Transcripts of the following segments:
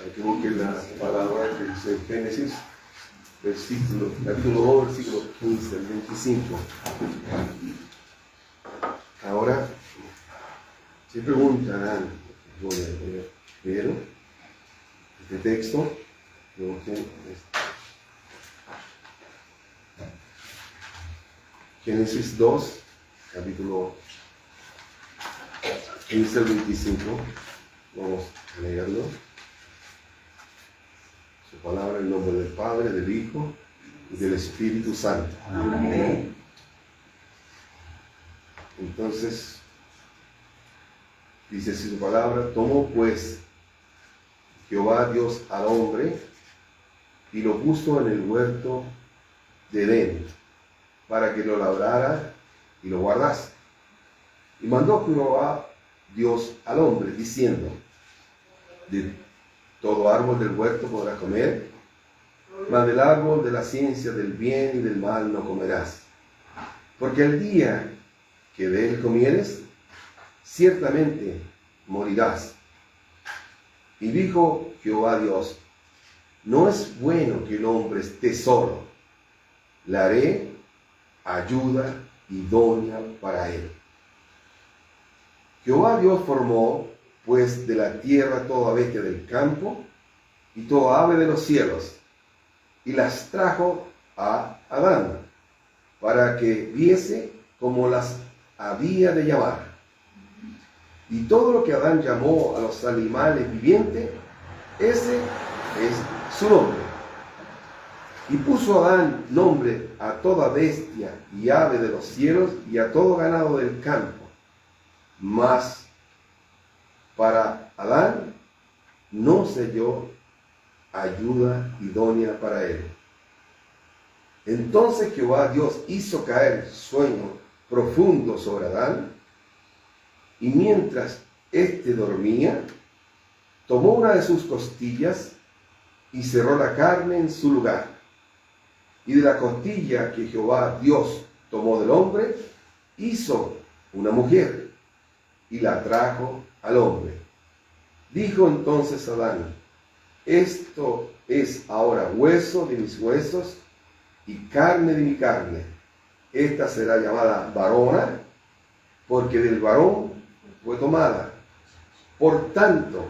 Hay que buscar la palabra que dice Génesis, capítulo 2, versículo 15 al 25. Ahora, se preguntarán, voy a leer este texto. Génesis 2, capítulo 15 al 25. Vamos a leerlo. Su palabra en nombre del Padre, del Hijo y del Espíritu Santo. Amén. Entonces, dice así su palabra: tomó pues Jehová Dios al hombre y lo puso en el huerto de Edén para que lo labrara y lo guardase. Y mandó Jehová Dios al hombre diciendo: de todo árbol del huerto podrás comer, mas del árbol de la ciencia del bien y del mal no comerás, porque el día que de él comieres, ciertamente morirás. Y dijo Jehová Dios: no es bueno que el hombre esté solo, le haré ayuda idónea para él. Jehová Dios formó pues de la tierra toda bestia del campo y toda ave de los cielos, y las trajo a Adán, para que viese cómo las había de llamar. Y todo lo que Adán llamó a los animales vivientes, ese es su nombre. Y puso Adán nombre a toda bestia y ave de los cielos y a todo ganado del campo. Mas para Adán no se halló ayuda idónea para él. Entonces Jehová Dios hizo caer sueño profundo sobre Adán, y mientras éste dormía, tomó una de sus costillas y cerró la carne en su lugar. Y de la costilla que Jehová Dios tomó del hombre, hizo una mujer y la trajo al hombre. Dijo entonces Adán: esto es ahora hueso de mis huesos y carne de mi carne. Esta será llamada varona, porque del varón fue tomada. Por tanto,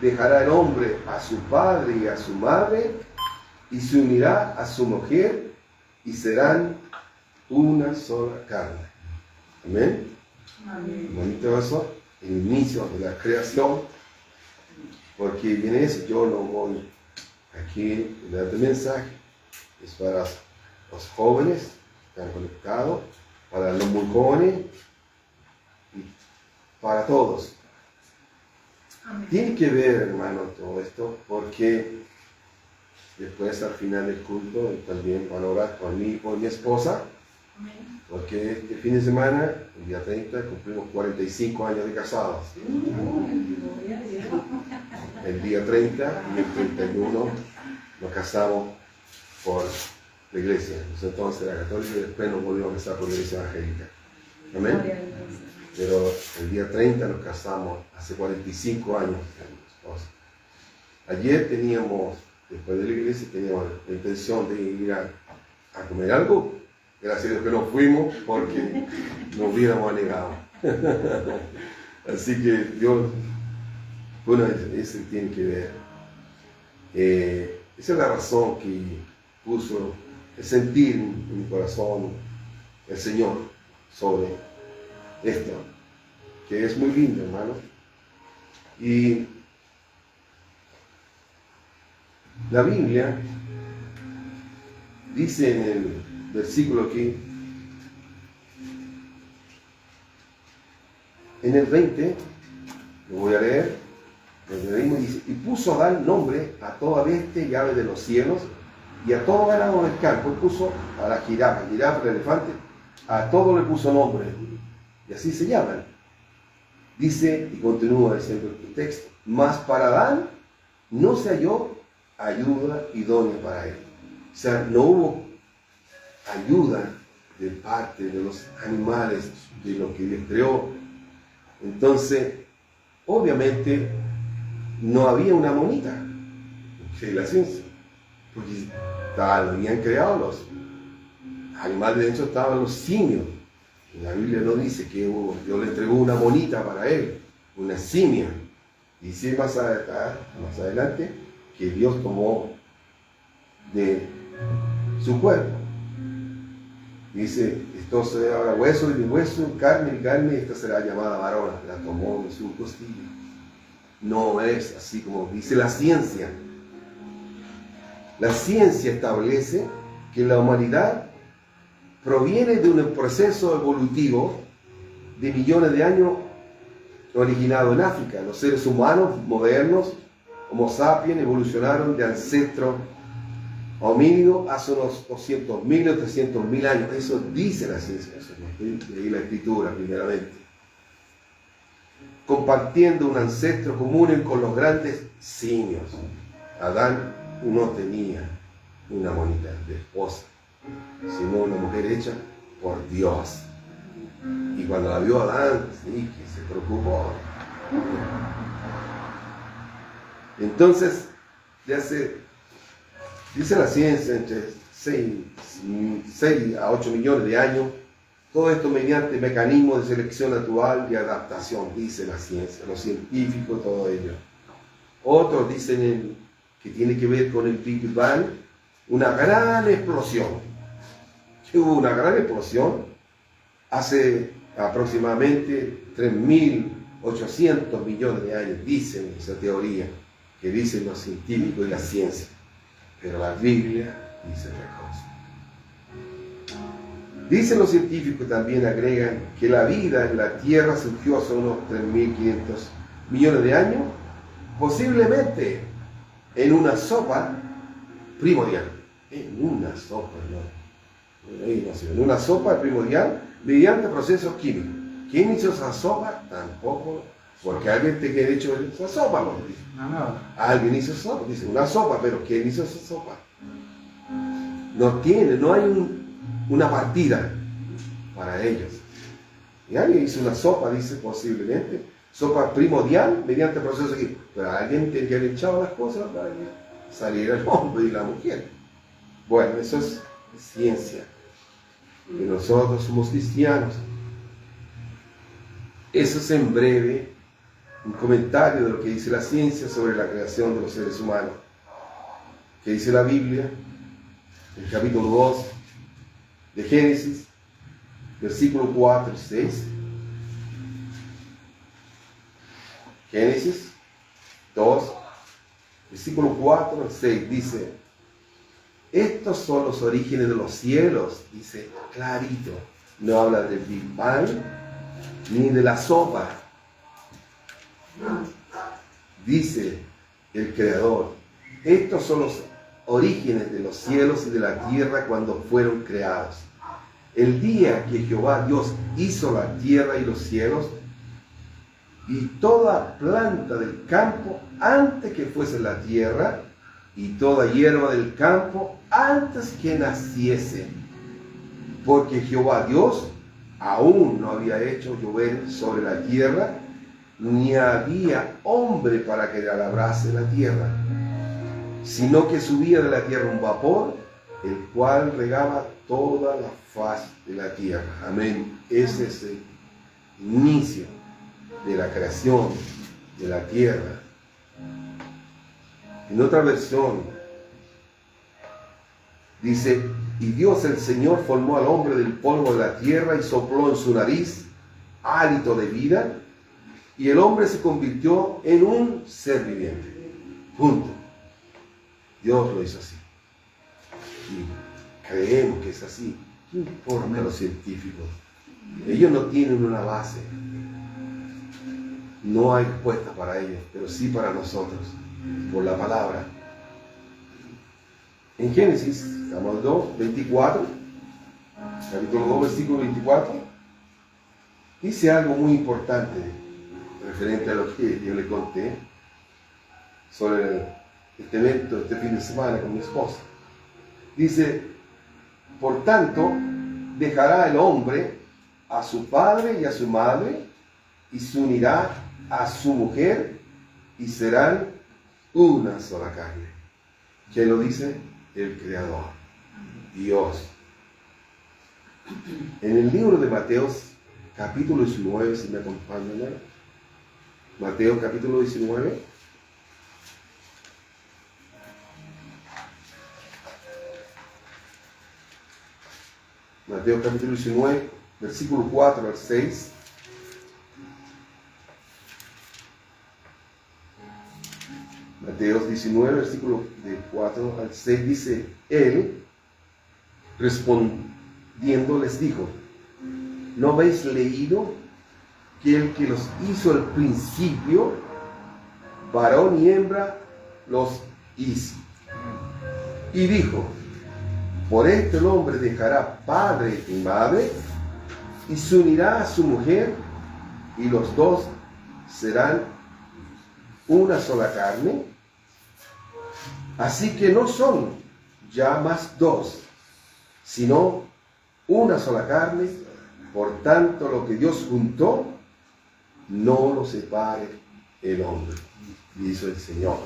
dejará el hombre a su padre y a su madre, y se unirá a su mujer, y serán una sola carne. Amén. Amén. Bonito eso, el inicio de la creación, porque viene eso. Yo no voy aquí a dar el mensaje, es para los jóvenes que están conectados, para los muy jóvenes y para todos. Amén. Tiene que ver, hermano, todo esto, porque después al final del culto también van a orar por mí y por mi esposa. Amén. Porque este fin de semana, el día 30, cumplimos 45 años de casados. El día 30 y el 31 nos casamos por la iglesia. Entonces la católica, y después nos volvimos a casar por la iglesia evangélica. Amén. Pero el día 30 nos casamos, hace 45 años. Ayer teníamos, después de la iglesia, teníamos la intención de ir a comer algo. Gracias a Dios que no fuimos, porque nos hubiéramos anegado. Así que Dios, bueno, eso tiene que ver. Esa es la razón que puso el sentir en mi corazón el Señor sobre esto, que es muy lindo, hermano. Y la Biblia dice en el versículo aquí, en el 20, lo voy a leer, dice: y puso Adán nombre a toda bestia y ave de los cielos y a todo ganado del campo. Y puso a la jirafa, el elefante, a todo le puso nombre, y así se llaman. Dice, y continúa diciendo el texto: mas para Adán no se halló ayuda idónea para él. O sea, no hubo ayuda de parte de los animales, de lo que Dios creó. Entonces, obviamente, no había una monita, Sí, la ciencia. Porque habían creado los animales, de hecho estaban los simios. La Biblia no dice que Dios le entregó una monita para él, una simia. Dice más adelante que Dios tomó de su cuerpo. Dice, esto será hueso de mi hueso, carne de mi carne, esta será llamada varona. La tomó de su costilla. No es así como dice la ciencia. La ciencia establece que la humanidad proviene de un proceso evolutivo de millones de años originado en África. Los seres humanos modernos, Homo sapiens, evolucionaron de ancestro homínido hace unos 200.000 o 300.000 años. Eso dice la ciencia, eso leí la escritura primeramente. Compartiendo un ancestro común con los grandes simios. Adán no tenía una monita de esposa, sino una mujer hecha por Dios. Y cuando la vio Adán, sí, que se preocupó. Entonces, dice la ciencia, entre 6 a 8 millones de años, todo esto mediante mecanismos de selección natural y adaptación, dice la ciencia, los científicos, todo ello. Otros dicen que tiene que ver con el Big Bang, una gran explosión. Que hubo una gran explosión hace aproximadamente 3.800 millones de años, dicen esa teoría, que dicen los científicos y la ciencia. Pero la Biblia dice otra cosa. Dicen los científicos, también agregan, que la vida en la Tierra surgió hace unos 3.500 millones de años, posiblemente en una sopa primordial. En una sopa, ¿no? En una sopa primordial mediante procesos químicos. ¿Quién hizo esa sopa? Tampoco, porque alguien te ha hecho esa sopa, ¿no? Alguien hizo esa sopa, dice una sopa, pero ¿quién hizo esa sopa? No hay una partida para ellos. Y alguien hizo una sopa, dice posiblemente, sopa primordial mediante procesos químicos. Pero alguien tenía que haber echado las cosas para que saliera el hombre y la mujer. Bueno, eso es ciencia. Y nosotros somos cristianos. Eso es en breve un comentario de lo que dice la ciencia sobre la creación de los seres humanos. Que dice la Biblia, el capítulo 2 de Génesis, versículo 4 y 6. Génesis 2, versículo 4 y 6 dice: estos son los orígenes de los cielos, dice clarito. No habla del Big Bang ni de la sopa. Dice el Creador: estos son los orígenes de los cielos y de la tierra cuando fueron creados. El día que Jehová Dios hizo la tierra y los cielos y toda planta del campo antes que fuese la tierra y toda hierba del campo antes que naciese, porque Jehová Dios aún no había hecho llover sobre la tierra, ni había hombre para que labrase la tierra, sino que subía de la tierra un vapor, el cual regaba toda la faz de la tierra. Amén. Ese es el inicio de la creación de la tierra. En otra versión dice: y Dios el Señor formó al hombre del polvo de la tierra y sopló en su nariz hálito de vida, y el hombre se convirtió en un ser viviente. Punto. Dios lo hizo así. Y creemos que es así. ¿Qué importa a los científicos? Ellos no tienen una base. No hay respuesta para ellos, pero sí para nosotros, por la palabra. En Génesis, capítulo 2, 24, capítulo 2, versículo 24, dice algo muy importante referente a lo que yo le conté sobre este evento, este fin de semana con mi esposa. Dice: por tanto, dejará el hombre a su padre y a su madre, y se unirá a su mujer, y serán una sola carne. ¿Quién lo dice? El Creador, Dios. En el libro de Mateo, capítulo 19, si me acompañan, ¿no? Mateo capítulo 19. Mateo capítulo 19, versículo 4 al 6. Mateo 19, versículo de 4 al 6 dice, él, respondiendo, les dijo, ¿no habéis leído que el que los hizo al principio, varón y hembra, los hizo? Y dijo, por esto el hombre dejará padre y madre, y se unirá a su mujer, y los dos serán una sola carne. Así que no son ya más dos, sino una sola carne. Por tanto, lo que Dios juntó, no lo separe el hombre. Dice el Señor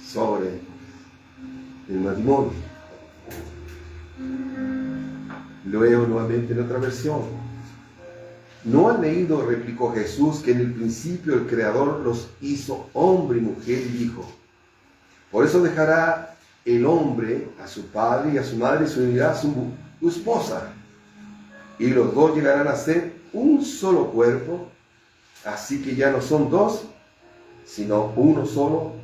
sobre el matrimonio. Leo nuevamente en otra versión. ¿No han leído, replicó Jesús, que en el principio el Creador los hizo hombre y mujer y dijo, por eso dejará el hombre a su padre y a su madre y se unirá a su esposa, y los dos llegarán a ser un solo cuerpo? Así que ya no son dos, sino uno solo.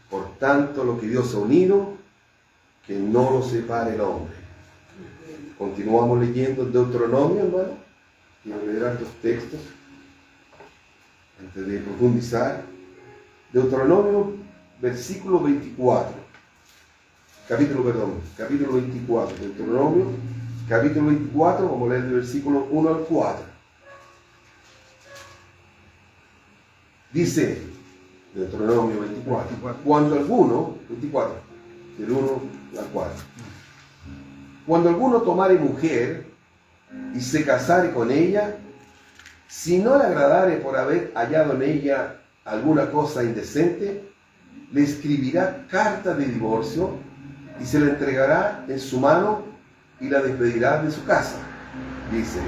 Por tanto, lo que Dios ha unido, que no lo separe el hombre. Continuamos leyendo Deuteronomio, hermano. Quiero leer estos textos antes de profundizar. Deuteronomio, versículo 24. Capítulo 24. Deuteronomio, capítulo 24, vamos a leer del versículo 1 al 4. Dice, Deuteronomio 24, cuando alguno, 24, del 1 al 4. Cuando alguno tomare mujer y se casare con ella, si no le agradare por haber hallado en ella alguna cosa indecente, le escribirá carta de divorcio y se la entregará en su mano y la despedirá de su casa. Dice,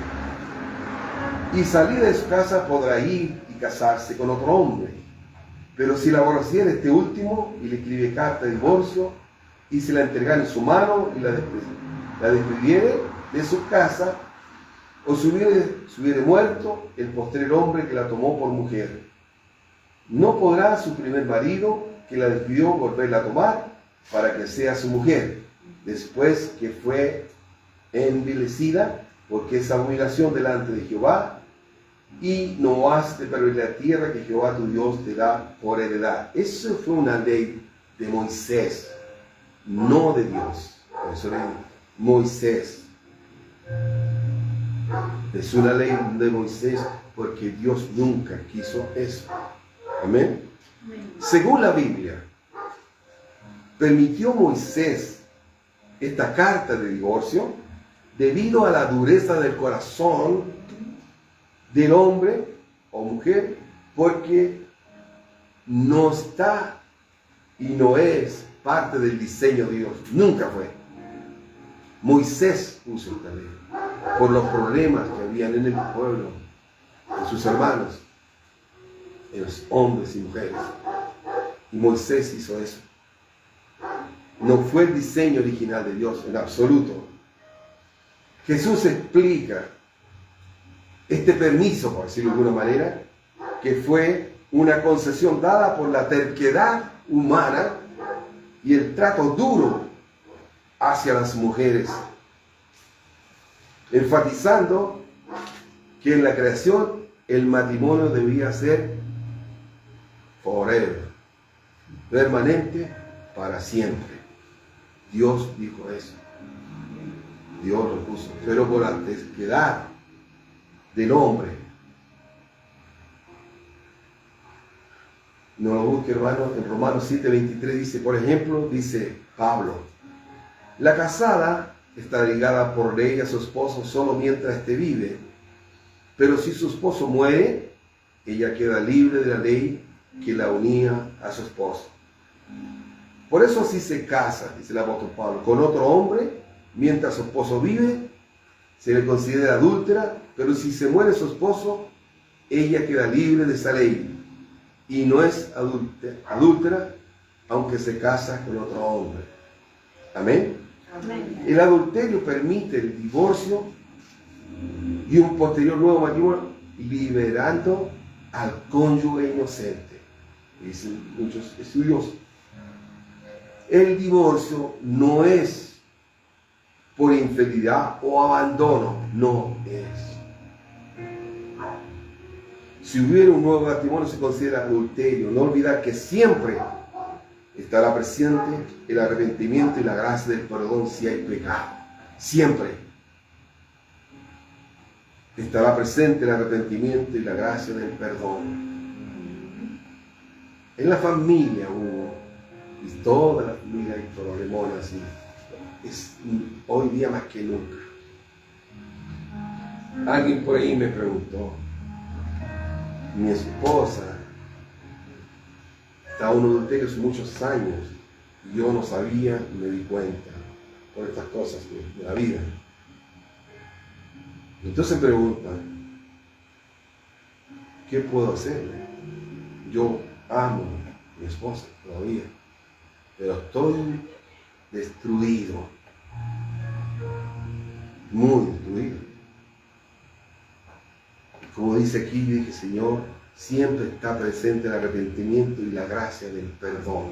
y salida de su casa podrá ir y casarse con otro hombre. Pero si la aborreciere este último y le escribe carta de divorcio y se la entregará en su mano y la despediere de su casa, o se hubiere muerto el postrer hombre que la tomó por mujer, no podrá su primer marido que la despidió volverla a tomar para que sea su mujer, después que fue envilecida, porque es abominación delante de Jehová, y no has de perder la tierra que Jehová tu Dios te da por heredad. Eso fue una ley de Moisés, no de Dios. Por eso era Moisés. Es una ley de Moisés porque Dios nunca quiso eso. Amén. Según la Biblia, permitió Moisés esta carta de divorcio debido a la dureza del corazón del hombre o mujer, porque no está y no es parte del diseño de Dios. Nunca fue. Moisés puso esta ley por los problemas que habían en el pueblo, en sus hermanos, en los hombres y mujeres. Y Moisés hizo eso. No fue el diseño original de Dios en absoluto. Jesús explica este permiso, por decirlo de alguna manera, que fue una concesión dada por la terquedad humana y el trato duro hacia las mujeres, enfatizando que en la creación el matrimonio debía ser forever, permanente, para siempre. Dios dijo eso. Dios lo puso, pero por la terquedad del hombre. No lo busque, hermano. En Romanos 7:23 dice, por ejemplo, dice Pablo, la casada está ligada por ley a su esposo solo mientras éste vive, pero si su esposo muere, ella queda libre de la ley que la unía a su esposo. Por eso si se casa, dice el apóstol Pablo, con otro hombre, mientras su esposo vive, se le considera adúltera, pero si se muere su esposo, ella queda libre de esa ley y no es adúltera, aunque se casa con otro hombre. Amén. Amén. El adulterio permite el divorcio y un posterior nuevo matrimonio, liberando al cónyuge inocente. Dicen muchos estudiosos. El divorcio no es por infidelidad o abandono, no es. Si hubiera un nuevo matrimonio se considera adulterio. No olvidar que siempre estará presente el arrepentimiento y la gracia del perdón si hay pecado. Siempre estará presente el arrepentimiento y la gracia del perdón. En la familia hubo, y toda la familia hay problemas así. Es hoy día más que nunca. Alguien por ahí me preguntó, mi esposa estaba en un adulterio hace muchos años y yo no sabía y me di cuenta por estas cosas de la vida. Entonces preguntan, ¿qué puedo hacer? Yo amo a mi esposa todavía, pero estoy destruido, muy destruido. Como dice aquí, yo dije, Señor, siempre está presente el arrepentimiento y la gracia del perdón.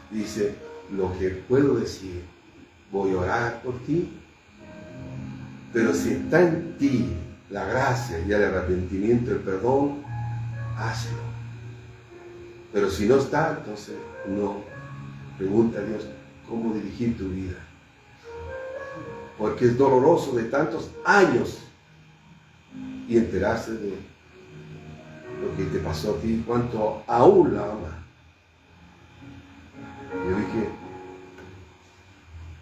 Dice, lo que puedo decir, voy a orar por ti, pero si está en ti la gracia y el arrepentimiento y el perdón, hazlo. Pero si no está, entonces no. Pregunta a Dios, ¿cómo dirigir tu vida? Porque es doloroso de tantos años y enterarse de lo que te pasó a ti, cuánto aún la amas. Yo dije,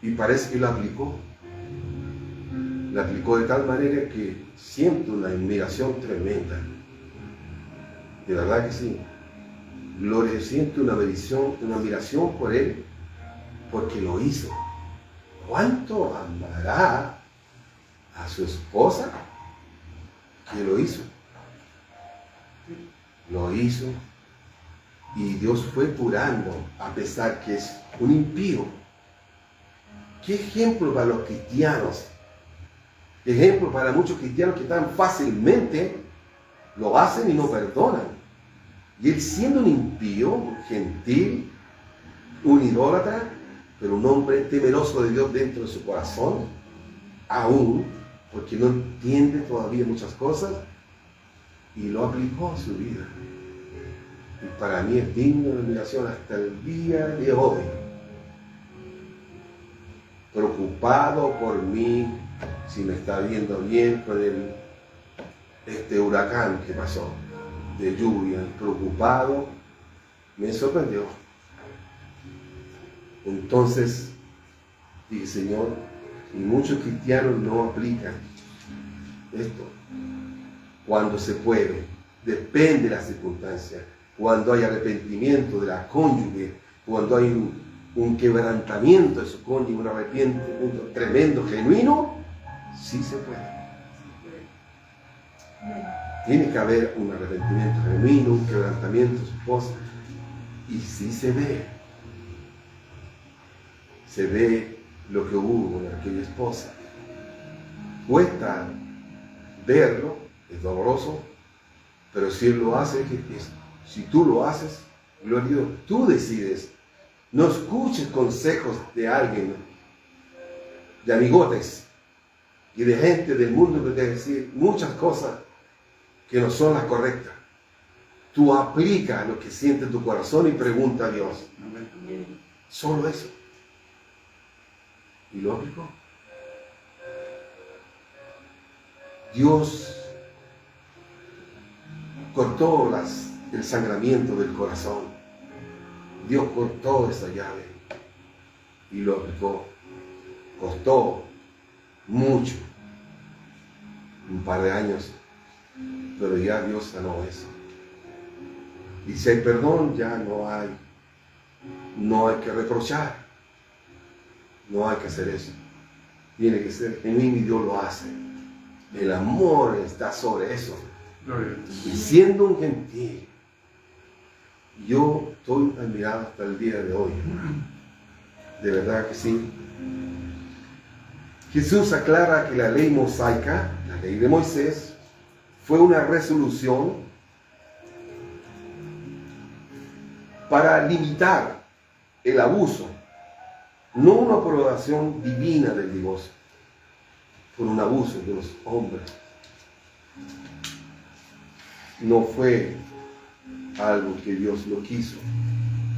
y parece que lo aplicó. La aplicó de tal manera que siento una admiración tremenda. De verdad que sí. Gloria, siento una admiración por él, porque lo hizo. ¿Cuánto amará a su esposa que lo hizo? Lo hizo y Dios fue curando, a pesar que es un impío. ¿Qué ejemplo para los cristianos? ¿Qué ejemplo para muchos cristianos que tan fácilmente lo hacen y no perdonan? Y él, siendo un impío, un gentil, un idólatra, pero un hombre temeroso de Dios dentro de su corazón, aún, porque no entiende todavía muchas cosas, y lo aplicó a su vida. Y para mí es digno de admiración hasta el día de hoy. Preocupado por mí, si me está viendo bien con este huracán que pasó, de lluvia, preocupado, me sorprendió. Entonces dije, Señor, y muchos cristianos no aplican esto. Cuando se puede, depende de las circunstancias. Cuando hay arrepentimiento de la cónyuge, cuando hay un quebrantamiento de su cónyuge, un arrepentimiento tremendo, genuino, sí se puede. Tiene que haber un arrepentimiento genuino, un quebrantamiento de su esposa, y sí se ve. Se ve lo que hubo en aquella esposa. Cuesta verlo, es doloroso, pero si él lo hace, si tú lo haces, gloria a Dios, tú decides. No escuches consejos de alguien, de amigotes y de gente del mundo que te decir muchas cosas que no son las correctas. Tú aplica lo que siente tu corazón y pregunta a Dios. Solo eso. Y lo aplicó. Dios cortó el sangramiento del corazón. Dios cortó esa llave y lo aplicó. Costó mucho, un par de años, pero ya Dios sanó eso. Y si hay perdón, ya no hay no hay que reprochar, no hay que hacer eso. Tiene que ser genuino y Dios lo hace. El amor está sobre eso. Y siendo un gentil, yo estoy admirado hasta el día de hoy. De verdad que sí. Jesús aclara que la ley mosaica, la ley de Moisés, fue una resolución para limitar el abuso, no una aprobación divina del divorcio, por un abuso de los hombres. No fue algo que Dios lo quiso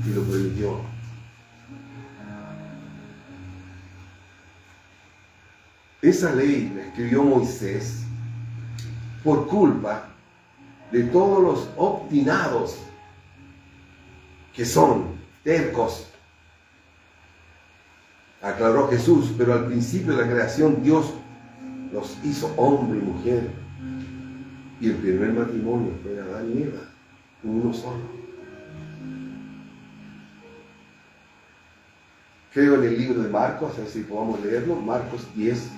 y lo permitió. Esa ley la escribió Moisés por culpa de todos los obstinados que son tercos. Aclaró Jesús, pero al principio de la creación Dios los hizo hombre y mujer. Y el primer matrimonio fue Adán y Eva, uno solo. Creo en el libro de Marcos, a ver si podamos leerlo, Marcos 10.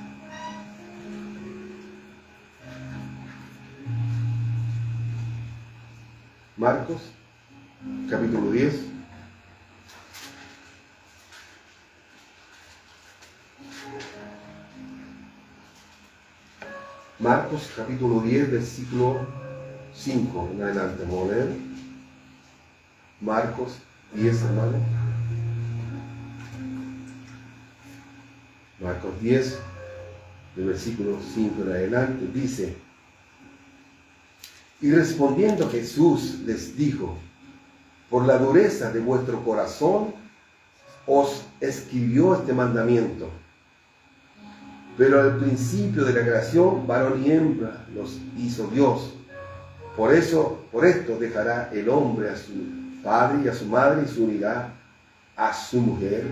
Marcos, capítulo 10. Marcos, capítulo 10, versículo 5 en adelante. Vamos a leer. Marcos 10, hermano. Marcos 10, del versículo 5 en adelante, dice: y respondiendo Jesús les dijo: por la dureza de vuestro corazón os escribió este mandamiento. Pero al principio de la creación, varón y hembra los hizo Dios. Por esto dejará el hombre a su padre y a su madre y se unirá a su mujer.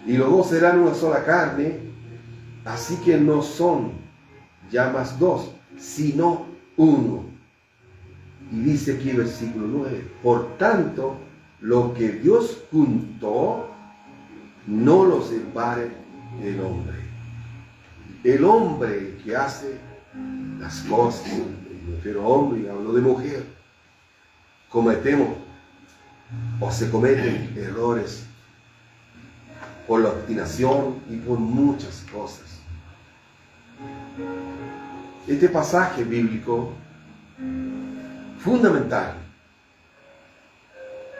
Y los dos serán una sola carne, así que no son ya más dos, sino uno. Y dice aquí versículo 9, por tanto, lo que Dios juntó, no lo separe el hombre. El hombre que hace las cosas, me refiero a hombre y hablo de mujer, cometemos o se cometen errores por la obstinación y por muchas cosas. Este pasaje bíblico fundamental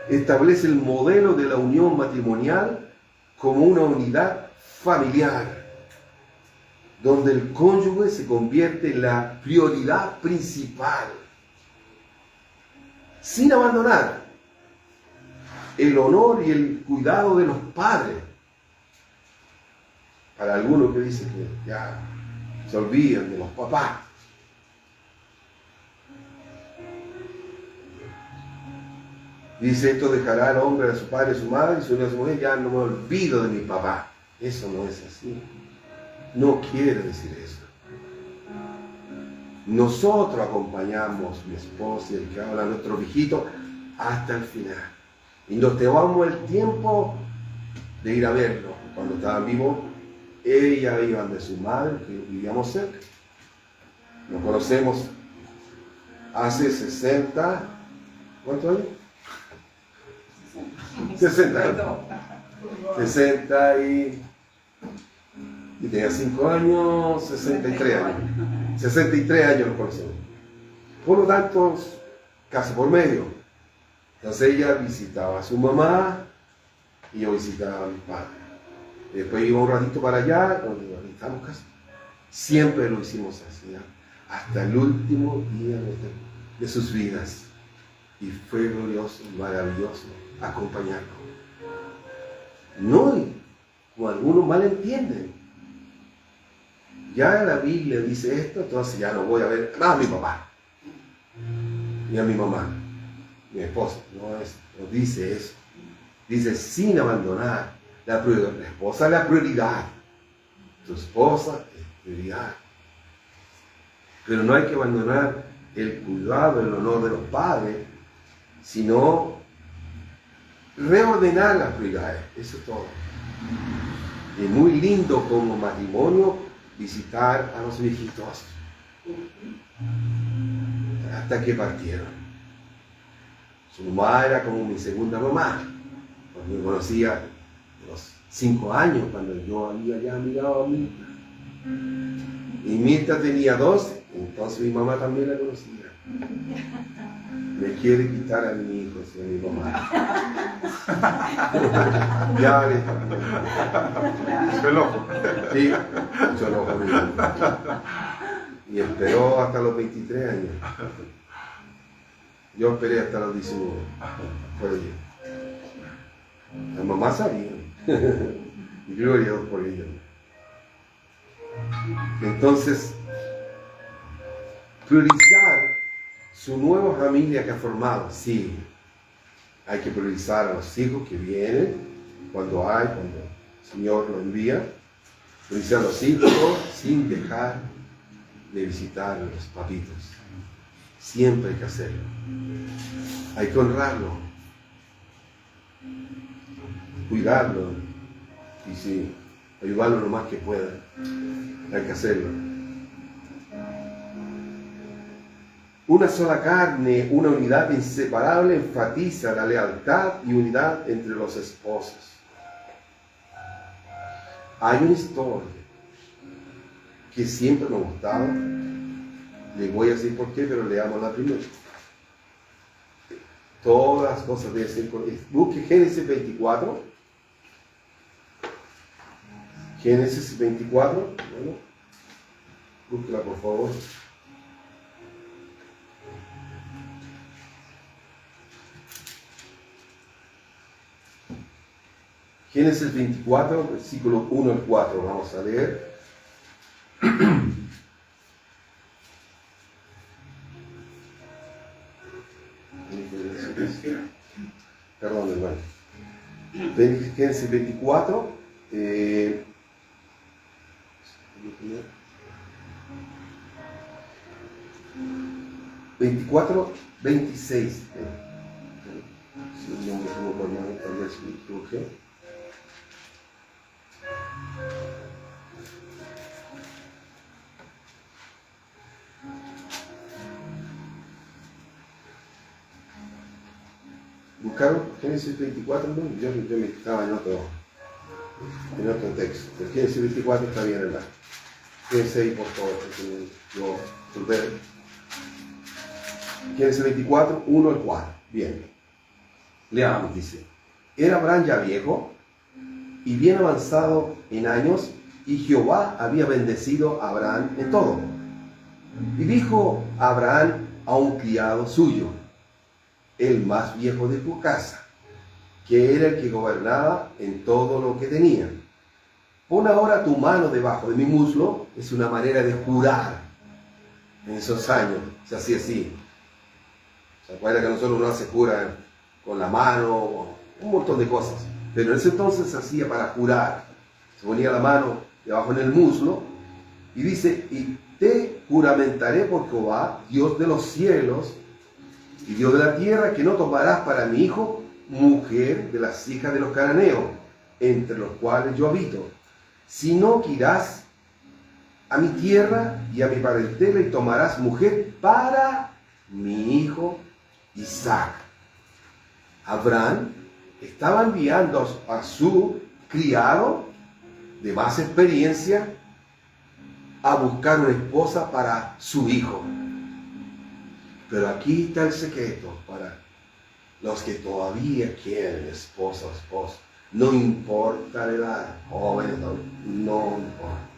establece el modelo de la unión matrimonial como una unidad familiar, donde el cónyuge se convierte en la prioridad principal, sin abandonar el honor y el cuidado de los padres. Para algunos que dicen que ya se olvidan de los papás. Dice: esto dejará al hombre a su padre y a su madre y se unirá a su mujer. Ya no me olvido de mi papá. Eso no es así. No quiere decir eso. Nosotros acompañamos, mi esposa y el que habla, a nuestro viejito hasta el final. Y nos tomamos el tiempo de ir a verlo. Cuando estaban vivos, ella iba de su madre, que vivíamos cerca. Nos conocemos hace 60, ¿cuántos años? 60 y tenía 5 años, 63 años. 63 años nos conocemos. Por lo tanto, casi por medio. Entonces ella visitaba a su mamá y yo visitaba a mi padre. Y después iba un ratito para allá, donde visitamos casi. Siempre lo hicimos así, hasta el último día de sus vidas. Y fue glorioso, maravilloso acompañarlo. No, como algunos malentienden. Ya la Biblia dice esto, entonces ya no voy a ver más a mi papá, ni a mi mamá, mi esposa. No dice eso. Dice: sin abandonar la prioridad. La esposa es la prioridad. Tu esposa es prioridad. Pero no hay que abandonar el cuidado, el honor de los padres, sino reordenar las prioridades, eso es todo. Es muy lindo como matrimonio visitar a los viejitos hasta que partieron. Su mamá era como mi segunda mamá. Pues me conocía a los 5 años cuando yo había ya mirado a mi hija. Y Mirta tenía 12, entonces mi mamá también la conocía. Me quiere quitar a mi hijo, a mi mamá. Ya le Mucho el ojo. Sí, mucho el ojo. Y esperó hasta los 23 años. Yo esperé hasta los 19. Por ello. La mamá sabía. Y gloria a Dios por ello. Entonces, priorizar su nueva familia que ha formado, sí. Hay que priorizar a los hijos que vienen, cuando el Señor lo envía. Priorizar a los hijos sin dejar de visitar a los papitos. Siempre hay que hacerlo. Hay que honrarlo, cuidarlo y sí, ayudarlo lo más que pueda. Hay que hacerlo. Una sola carne, una unidad inseparable enfatiza la lealtad y unidad entre los esposos. Hay una historia que siempre me ha gustado. Le voy a decir por qué, pero leamos la primera. Todas las cosas deben ser con... Busque Génesis 24. Génesis 24. Bueno, búsquela por favor. Génesis 24, versículo 1 al 4. Vamos a leer. Perdón, hermano. Génesis 24. 24, 26. Si no me equivoco, hermano, tal vez me equivoqué. ¿Buscaron Génesis 24? ¿No? Yo me estaba en otro texto. El Génesis 24 está bien, hermano. Quédense ahí, por favor, porque yo volver. Génesis 24, 1 al 4. Bien. Leamos, dice. Era Abraham ya viejo y bien avanzado en años, y Jehová había bendecido a Abraham en todo. Y dijo Abraham a un criado suyo, el más viejo de tu casa, que era el que gobernaba en todo lo que tenía: pon ahora tu mano debajo de mi muslo. Es una manera de jurar. En esos años se hacía así. ¿Se acuerdan que nosotros no se jura con la mano? Un montón de cosas. Pero en ese entonces se hacía para jurar. Se ponía la mano debajo en el muslo y dice: y te juramentaré por Jehová, Dios de los cielos y Dios de la tierra, que no tomarás para mi hijo mujer de las hijas de los cananeos, entre los cuales yo habito, sino que irás a mi tierra y a mi parentela y tomarás mujer para mi hijo Isaac. Abraham estaba enviando a su criado de más experiencia a buscar una esposa para su hijo. Pero aquí está el secreto para los que todavía quieren esposa o esposo. No importa la edad, jóvenes, no importa.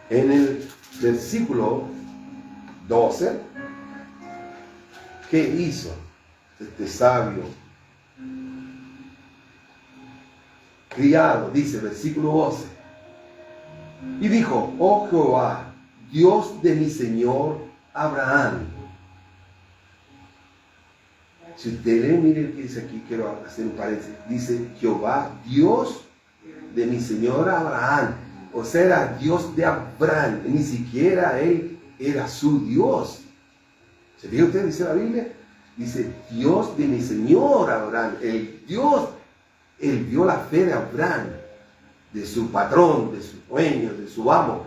En el versículo 12, ¿qué hizo este sabio criado? Dice, versículo 12. Y dijo: oh Jehová, Dios de mi Señor Abraham. Si usted lee, mire lo que dice aquí, quiero hacer un paréntesis. Dice: Jehová, Dios de mi Señor Abraham. O sea, era Dios de Abraham, ni siquiera él era su Dios. ¿Se fija usted? Dice la Biblia. Dice, Dios de mi Señor Abraham, el Dios, él vio la fe de Abraham, de su patrón, de su dueño, de su amo.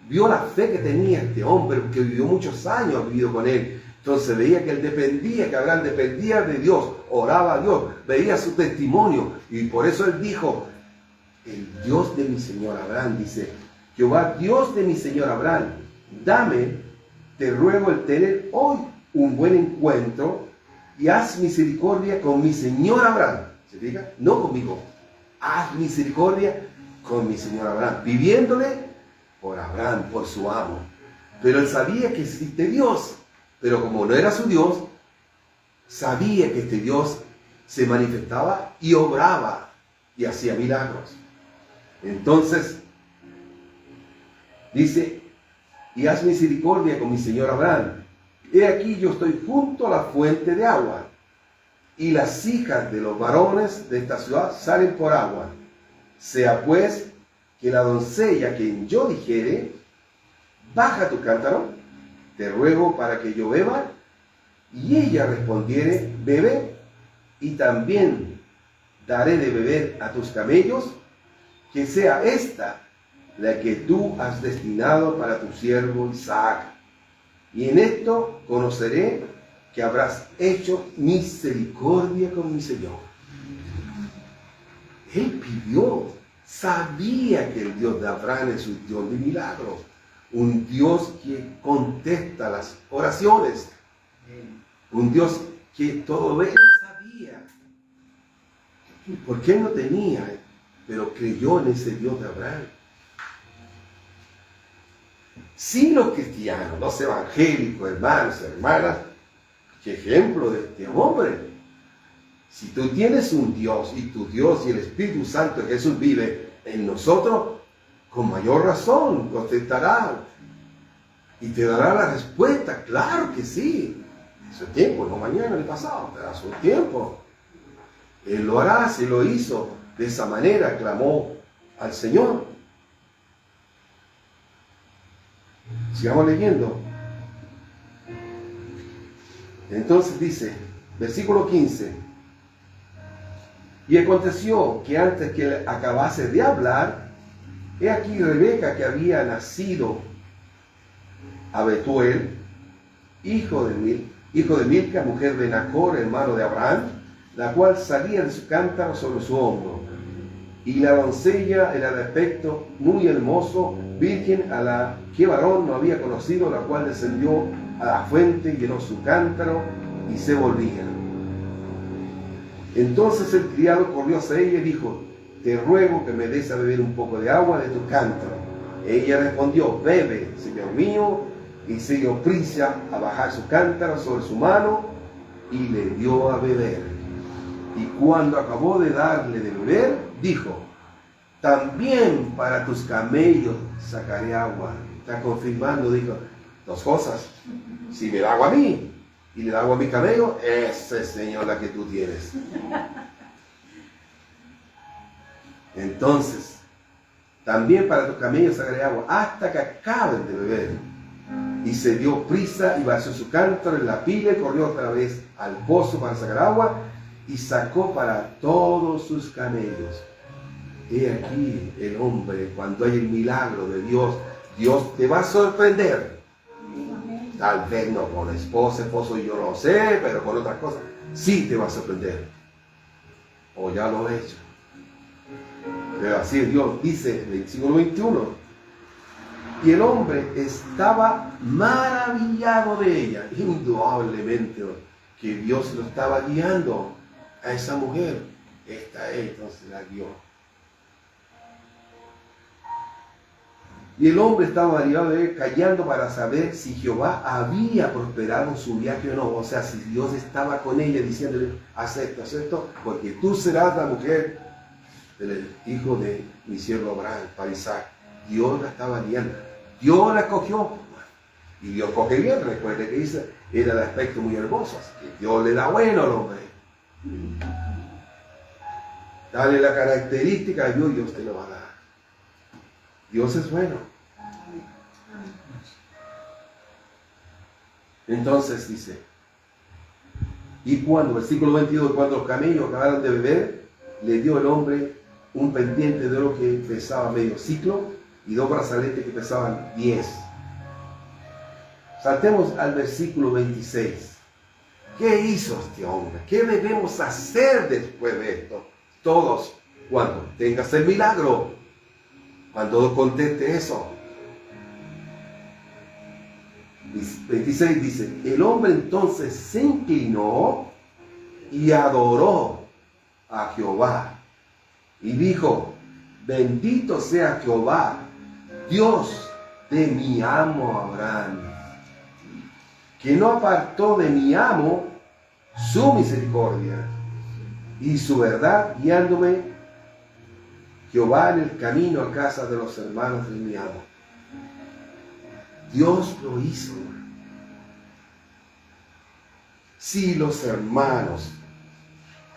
Vio la fe que tenía este hombre, que vivió muchos años, ha vivido con él. Entonces veía que él dependía, que Abraham dependía de Dios, oraba a Dios, veía su testimonio. Y por eso él dijo, el Dios de mi Señor Abraham, dice, Jehová, Dios de mi Señor Abraham, dame, te ruego el tener hoy un buen encuentro y haz misericordia con mi Señor Abraham. ¿Se fija? No conmigo. Haz misericordia con mi Señor Abraham, viviéndole por Abraham, por su amo. Pero él sabía que existe Dios, pero como no era su Dios, sabía que este Dios se manifestaba y obraba y hacía milagros. Entonces, dice, y haz misericordia con mi Señor Abraham. He aquí yo estoy junto a la fuente de agua, y las hijas de los varones de esta ciudad salen por agua. Sea pues que la doncella a quien yo dijere, baja tu cántaro, te ruego para que yo beba, y ella respondiere, bebe, y también daré de beber a tus camellos, que sea esta la que tú has destinado para tu siervo Isaac. Y en esto conoceré que habrás hecho misericordia con mi Señor. Él pidió, sabía que el Dios de Abraham es un Dios de milagros, un Dios que contesta las oraciones, un Dios que todo ve. Él sabía, porque él no tenía, pero creyó en ese Dios de Abraham. Si los cristianos, los evangélicos, hermanos, hermanas, qué ejemplo de este hombre. Si tú tienes un Dios y tu Dios y el Espíritu Santo de Jesús vive en nosotros, con mayor razón contestará y te dará la respuesta. Claro que sí. Su tiempo, no mañana ni pasado, te dará su tiempo. Él lo hará, si lo hizo. De esa manera clamó al Señor. Sigamos leyendo. Entonces dice, versículo 15. Y aconteció que antes que él acabase de hablar, he aquí Rebeca, que había nacido a Betuel, hijo de Milca, mujer de Nacor, hermano de Abraham, la cual salía de su cántaro sobre su hombro. Y la doncella era de aspecto muy hermoso, virgen, a la que varón no había conocido, la cual descendió a la fuente, llenó su cántaro y se volvía. Entonces el criado corrió hacia ella y dijo, te ruego que me des a beber un poco de agua de tu cántaro. Ella respondió, bebe, señor mío, y se dio prisa a bajar su cántaro sobre su mano y le dio a beber. Y cuando acabó de darle de beber, dijo, también para tus camellos sacaré agua. Está confirmando, dijo, dos cosas. Si me da agua a mí y le da agua a mi camello, esa es, Señor, la que tú tienes. Entonces, también para tus camellos sacaré agua hasta que acaben de beber. Y se dio prisa y vació su cántaro en la pila y corrió otra vez al pozo para sacar agua y sacó para todos sus camellos. He aquí el hombre, cuando hay el milagro de Dios, Dios te va a sorprender. Tal vez no con esposo yo no sé, pero con otras cosas sí te va a sorprender. O ya lo he hecho. Pero así Dios dice en el versículo 21. Y el hombre estaba maravillado de ella. Indudablemente que Dios lo estaba guiando a esa mujer. Esta es, entonces la guió. Y el hombre estaba maravillado de él, callando para saber si Jehová había prosperado su viaje o no. O sea, si Dios estaba con ella diciéndole, haz esto, porque tú serás la mujer del hijo de mi siervo Abraham, para Isaac. Dios la estaba guiando. Dios la escogió. Y Dios coge bien. Recuerde que dice, era de aspecto muy hermoso. Así que Dios le da bueno al hombre. Dale la característica a Dios, Dios te lo va a dar. Dios es bueno. Entonces dice, Y cuando, versículo 22, cuando los camellos acabaron de beber, le dio el hombre un pendiente de oro que pesaba medio ciclo y 2 brazaletes que pesaban 10. Saltemos al versículo 26. ¿Qué hizo este hombre? ¿Qué debemos hacer después de esto? Todos, cuando tengas el milagro, cuando conteste eso. 26 dice, el hombre entonces se inclinó y adoró a Jehová. Y dijo, bendito sea Jehová, Dios de mi amo Abraham, que no apartó de mi amo su misericordia y su verdad, guiándome Jehová en el camino a casa de los hermanos de mi amo. Dios lo hizo. Si los hermanos,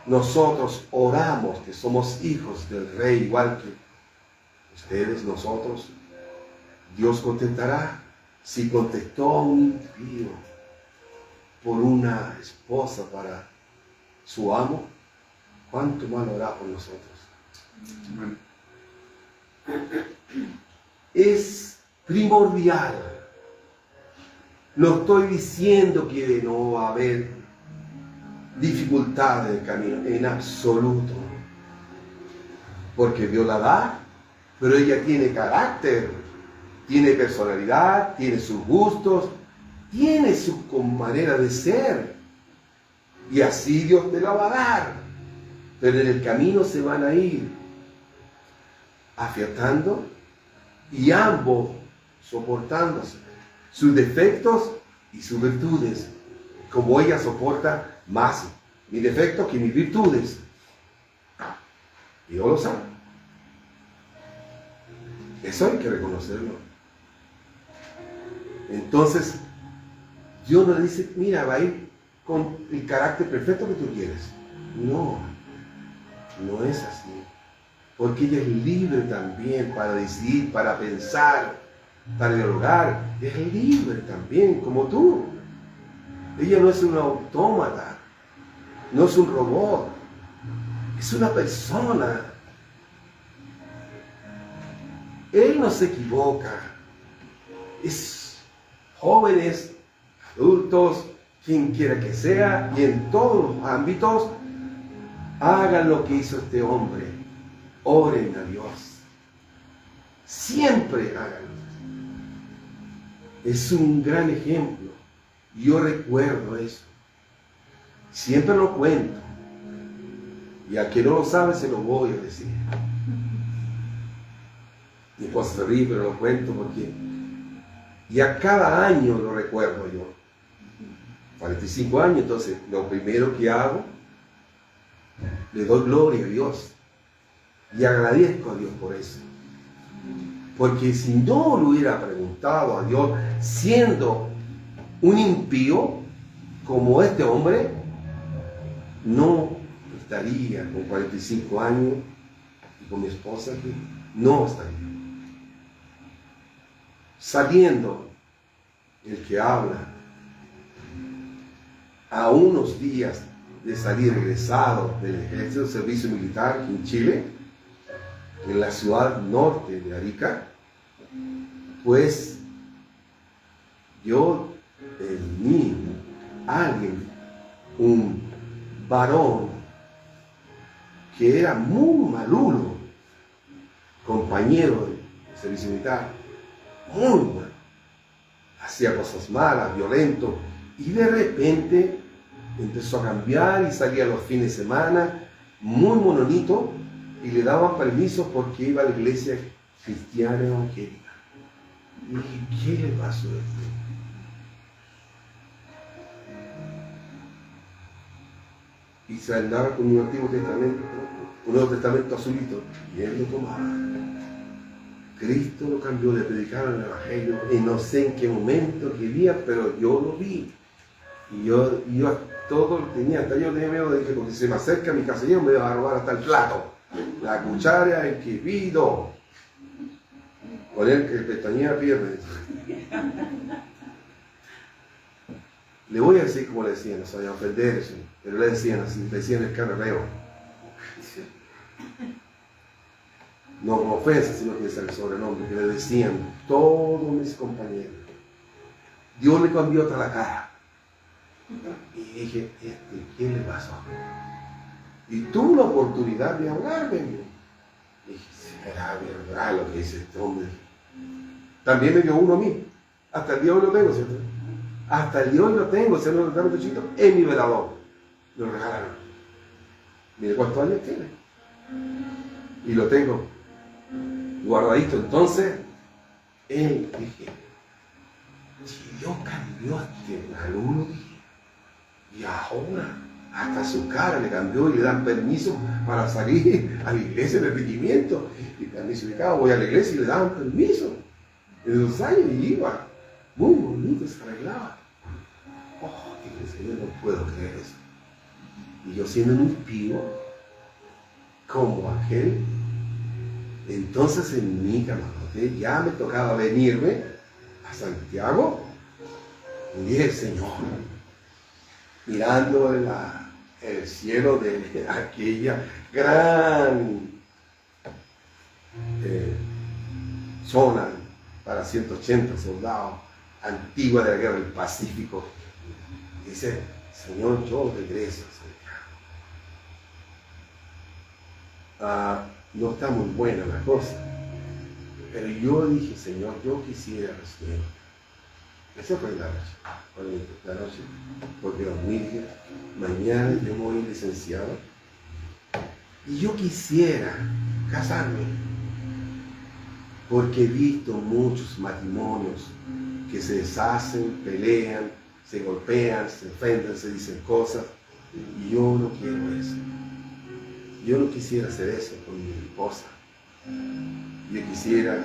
nosotros oramos que somos hijos del Rey, igual que ustedes, nosotros, Dios contestará. Si contestó a un impío por una esposa para su amo, ¿cuánto más lo hará por nosotros? Amén. Es primordial. No estoy diciendo que no va a haber dificultades en el camino, en absoluto. Porque Dios la da, pero ella tiene carácter, tiene personalidad, tiene sus gustos, tiene su manera de ser. Y así Dios te la va a dar. Pero en el camino se van a ir afiatando y ambos soportándose. Sus defectos y sus virtudes, como ella soporta más mis defectos que mis virtudes. Y yo lo sé. Eso hay que reconocerlo. Entonces, Dios no le dice, mira, va a ir con el carácter perfecto que tú quieres. No, no es así. Porque ella es libre también para decidir, para pensar, para dialogar. Es libre también, como tú. Ella no es un autómata, no es un robot, es una persona. Él no se equivoca. Es jóvenes, adultos, quien quiera que sea, y en todos los ámbitos, hagan lo que hizo este hombre. Oren a Dios. Siempre háganlo. Es un gran ejemplo. Yo recuerdo eso. Siempre lo cuento. Y a quien no lo sabe se lo voy a decir. Mi esposa se ríe, pero lo cuento porque ya cada año lo recuerdo yo. 45 años, entonces lo primero que hago, le doy gloria a Dios. Y agradezco a Dios por eso. Porque si no lo hubiera preguntado a Dios, siendo un impío como este hombre, no estaría con 45 años y con mi esposa aquí, no estaría. Sabiendo el que habla, a unos días de salir egresado del ejército de servicio militar aquí en Chile, en la ciudad norte de Arica, pues yo, en mí, alguien, un varón que era muy malulo, compañero de servicio militar, muy mal, hacía cosas malas, violento, y de repente empezó a cambiar y salía los fines de semana, muy mononito, y le daban permiso porque iba a la iglesia cristiana evangélica. Y dije, ¿qué le pasó a este? Y se andaba con un Antiguo Testamento, un Nuevo Testamento azulito, y él lo tomaba. Cristo lo cambió, le predicaron el Evangelio, y no sé en qué momento, qué día, pero yo lo vi. Y yo todo lo tenía, hasta yo tenía miedo de que porque se me acerca a mi casillero me va a robar hasta el plato, la cuchara, el quevido. Con él que pestañea pierde. Le voy a decir como le decían, no se vayan a ofender, pero le decían así, le decían el carrereo. No como ofensa, sino que es el sobrenombre que le decían todos mis compañeros. Dios le cambió otra la cara. Y dije, ¿qué le pasó? Y tuve la oportunidad de hablarme. Y dije, será verdad lo que dice este hombre. También me dio uno a mí. Hasta el día de hoy lo tengo, ¿cierto? Hasta el día de hoy lo tengo, ¿cierto? Lo tengo chiquito en mi velador. Lo regalaron. Mire cuántos años tiene. Y lo tengo guardadito. Entonces, él, dije, si Dios cambió a este alumno, y ahora hasta su cara le cambió y le dan permiso para salir a la iglesia en el regimiento. Y permiso de voy a la iglesia y le daban permiso. En esos años y iba muy bonito, se arreglaba. Oh, dije, Señor, no puedo creer eso. Y yo siendo un impío, como aquel, entonces en mi camarote ya me tocaba venirme a Santiago y dije, Señor, mirando el cielo de aquella gran zona para 180 soldados antigua de la guerra del Pacífico, dice, Señor, yo regreso a Santiago. No está muy buena la cosa, pero yo dije, Señor, yo quisiera recibir. Esa fue la noche, porque dormí, dije, mañana yo voy licenciado y yo quisiera casarme, porque he visto muchos matrimonios que se deshacen, pelean, se golpean, se ofenden, se dicen cosas, y yo no quiero eso. Yo no quisiera hacer eso con mi esposa. Yo quisiera,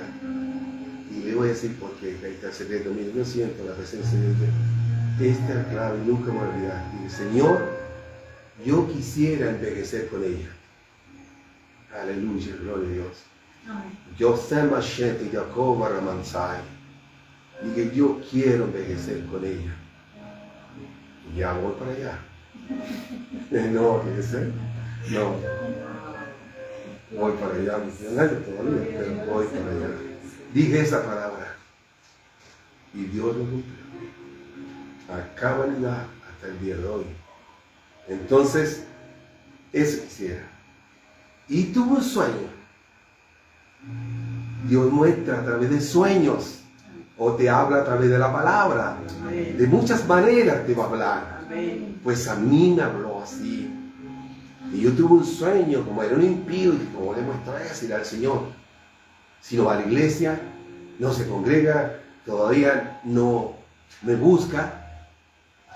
y le voy a decir porque ahí está el secreto, mire, yo siento la presencia de Dios. Esta es la clave, nunca me voy a olvidar. Dice, Señor, yo quisiera envejecer con ella. Aleluya, gloria a Dios. Yo sé machete y Jacob Ramansai. Y que yo quiero envejecer con ella. Y ya voy para allá. No, fíjese. No. Voy para allá, no todavía, pero voy para allá. Dije esa palabra. Y Dios lo cumplió. A cabalidad hasta el día de hoy. Entonces, eso quisiera. Y tuvo un sueño. Dios muestra a través de sueños. O te habla a través de la palabra. De muchas maneras te va a hablar. Pues a mí me habló así. Y yo tuve un sueño, como era un impío, y como le muestro decir al Señor. Si no va a la iglesia, no se congrega, todavía no me busca,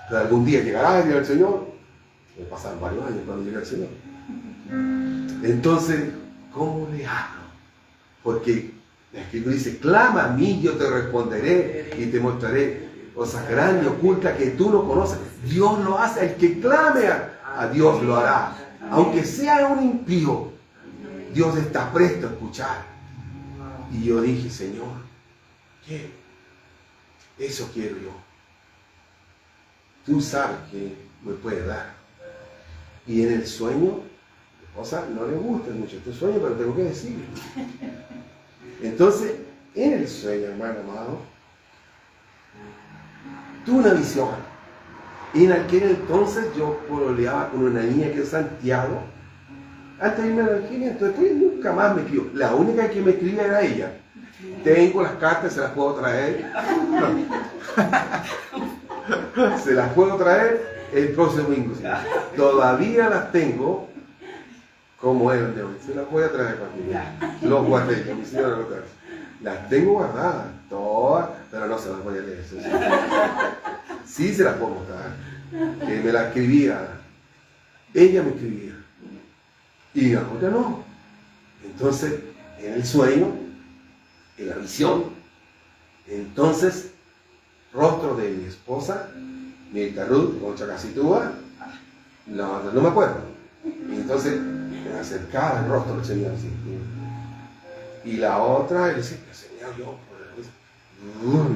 pero algún día llegará el Señor. Me pasaron varios años cuando llegue el Señor. Entonces, ¿cómo le hablo? Porque la Escritura dice, clama a mí, yo te responderé y te mostraré cosas grandes y ocultas que tú no conoces. Dios lo hace, el que clame a Dios lo hará. Aunque sea un impío, Dios está presto a escuchar. Y yo dije, Señor, ¿qué? Eso quiero yo. Tú sabes que me puedes dar. Y en el sueño, la cosa no le gusta mucho este sueño, pero tengo que decirlo. Entonces, en el sueño, hermano amado, tuve una visión. Y en aquel entonces yo pololeaba con una niña que es Santiago. Antes de irme a la Virginia, entonces nunca más me escribió. La única que me escribía era ella. Tengo las cartas, se las puedo traer. Se las puedo traer el próximo domingo. Todavía las tengo como eran de hoy. Se las voy a traer para mí. Los guardé, mi señora lo trae. Las tengo guardadas, todas, pero no se las voy a leer. Sí se las puedo mostrar. Que me la escribía. Ella me escribía. Y la otra no. Entonces, en el sueño, en la visión, entonces, rostro de mi esposa, Mirta Ruth, con Chacacitúa, no me acuerdo. Y entonces, me acercaba el rostro del Señor así. Y la otra, él decía, Señor, yo,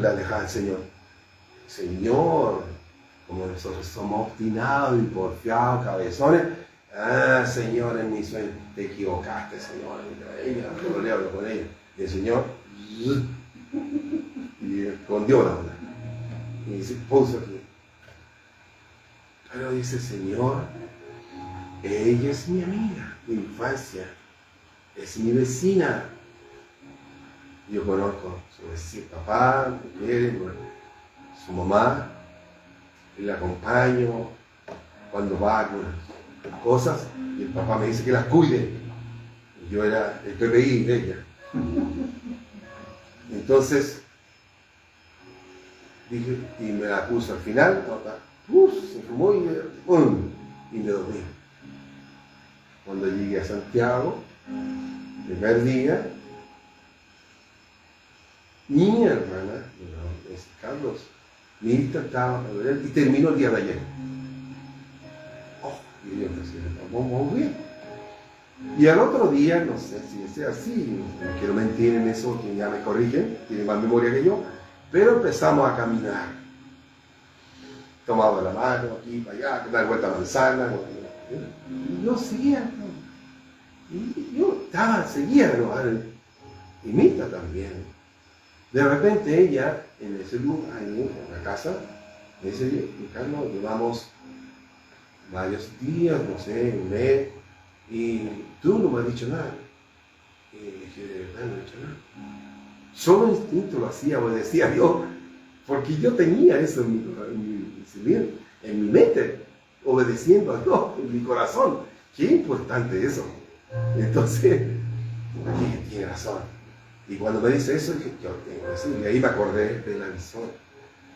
la alejaba del Señor. Señor, como nosotros somos obstinados y porfiados, cabezones, Señor, en mi sueño, te equivocaste, Señor. Yo le hablo con ella. Y el Señor, y escondió la onda. Y se puso aquí. Pero dice, Señor, ella es mi amiga de infancia, es mi vecina. Yo conozco su vecino, papá, mujer, su mamá, y la acompaño cuando va a algunas cosas, y el papá me dice que las cuide. Y yo era el PPI de ella. Entonces, dije, y me la puso al final, se fumó y me dormí. Cuando llegué a Santiago, primer día, mi hermana, Carlos, mi hija estaba y terminó el día de ayer. Y yo decía, vamos bien. Y al otro día, no sé si sea así, no quiero mentir en eso, que ya me corrigen, tienen más memoria que yo, pero empezamos a caminar. Tomaba la mano, aquí para allá, dar vuelta a manzana. Y yo seguía, y yo seguía, ¿no? Y Mita también. De repente ella, en ese lugar, ahí en la casa, me dice, Carlos, llevamos varios días, no sé, un mes, y tú no me has dicho nada. Y dije, de verdad no he dicho nada. Solo instinto lo hacía, obedecía yo, porque yo tenía eso en mi mente, obedeciendo a Dios, en mi corazón. Qué importante eso. Entonces, dije, tiene razón. Y cuando me dice eso, dije, yo tengo que decir. Y ahí me acordé de la visión.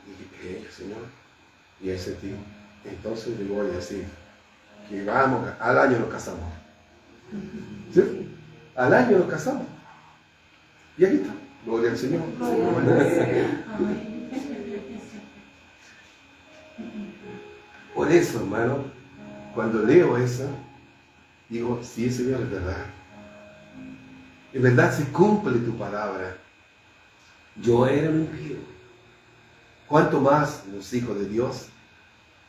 Y dije, Señor. Y ahí sentí. Entonces le voy a decir que vamos, al año nos casamos. ¿Sí? Al año nos casamos. Y aquí está. Gloria al Señor. Por eso, hermano, cuando leo eso, digo, sí, Señor, es verdad. En verdad se cumple tu palabra. Yo era un impío. ¿Cuánto más los hijos de Dios?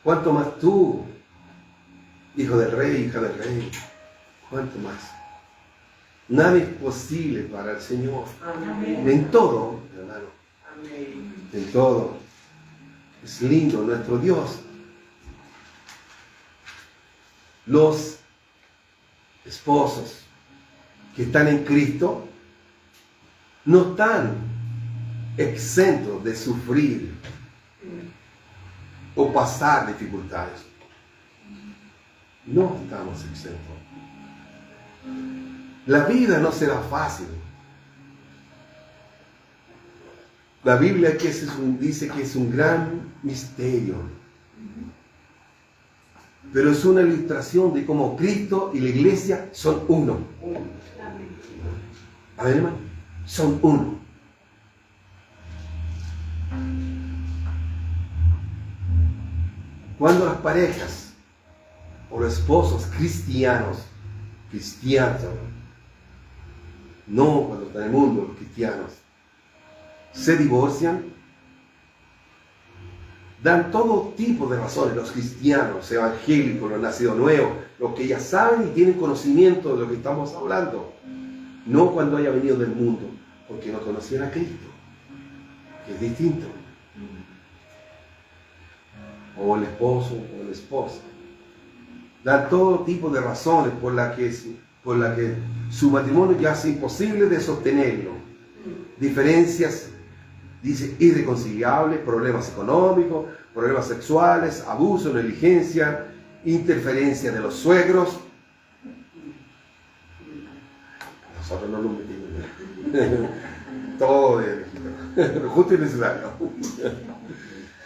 ¿Cuánto más tú, hijo del rey, hija del rey? ¿Cuánto más? Nada es posible para el Señor. Amén. En todo, hermano. Amén. En todo. Es lindo nuestro Dios. Los esposos que están en Cristo no están exentos de sufrir o pasar dificultades. No estamos exentos. La vida no será fácil. La Biblia dice que es un gran misterio. Pero es una ilustración de cómo Cristo y la iglesia son uno. Amén, hermano. Son uno. Cuando las parejas o los esposos cristianos, no cuando está en el mundo los cristianos, se divorcian, dan todo tipo de razones, los cristianos, los evangélicos, los nacidos nuevos, los que ya saben y tienen conocimiento de lo que estamos hablando, no cuando haya venido del mundo, porque no conocían a Cristo, que es distinto. O el esposo o la esposa. Dan todo tipo de razones por la que su matrimonio ya es imposible de sostenerlo. Diferencias, dice, irreconciliables, problemas económicos, problemas sexuales, abuso, negligencia, interferencia de los suegros. Nosotros no lo metimos. Todo justo y necesario.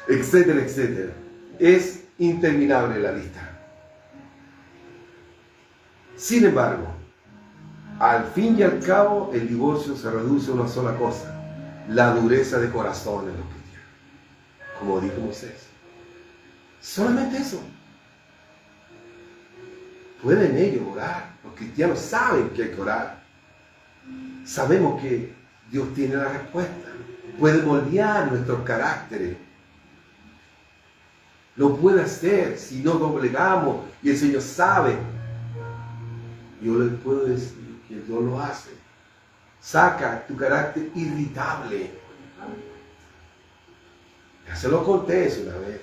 Etcétera, etcétera. Es interminable la lista. Sin embargo, al fin y al cabo, el divorcio se reduce a una sola cosa: la dureza de corazón en los cristianos. Como dijo Moisés. Solamente eso. Pueden ellos orar. Los cristianos saben que hay que orar. Sabemos que Dios tiene la respuesta. Puede moldear nuestros caracteres. lo puede hacer si no doblegamos y el Señor sabe. Yo le puedo decir que Dios lo hace. Saca tu carácter irritable. Ya se lo conté eso una vez.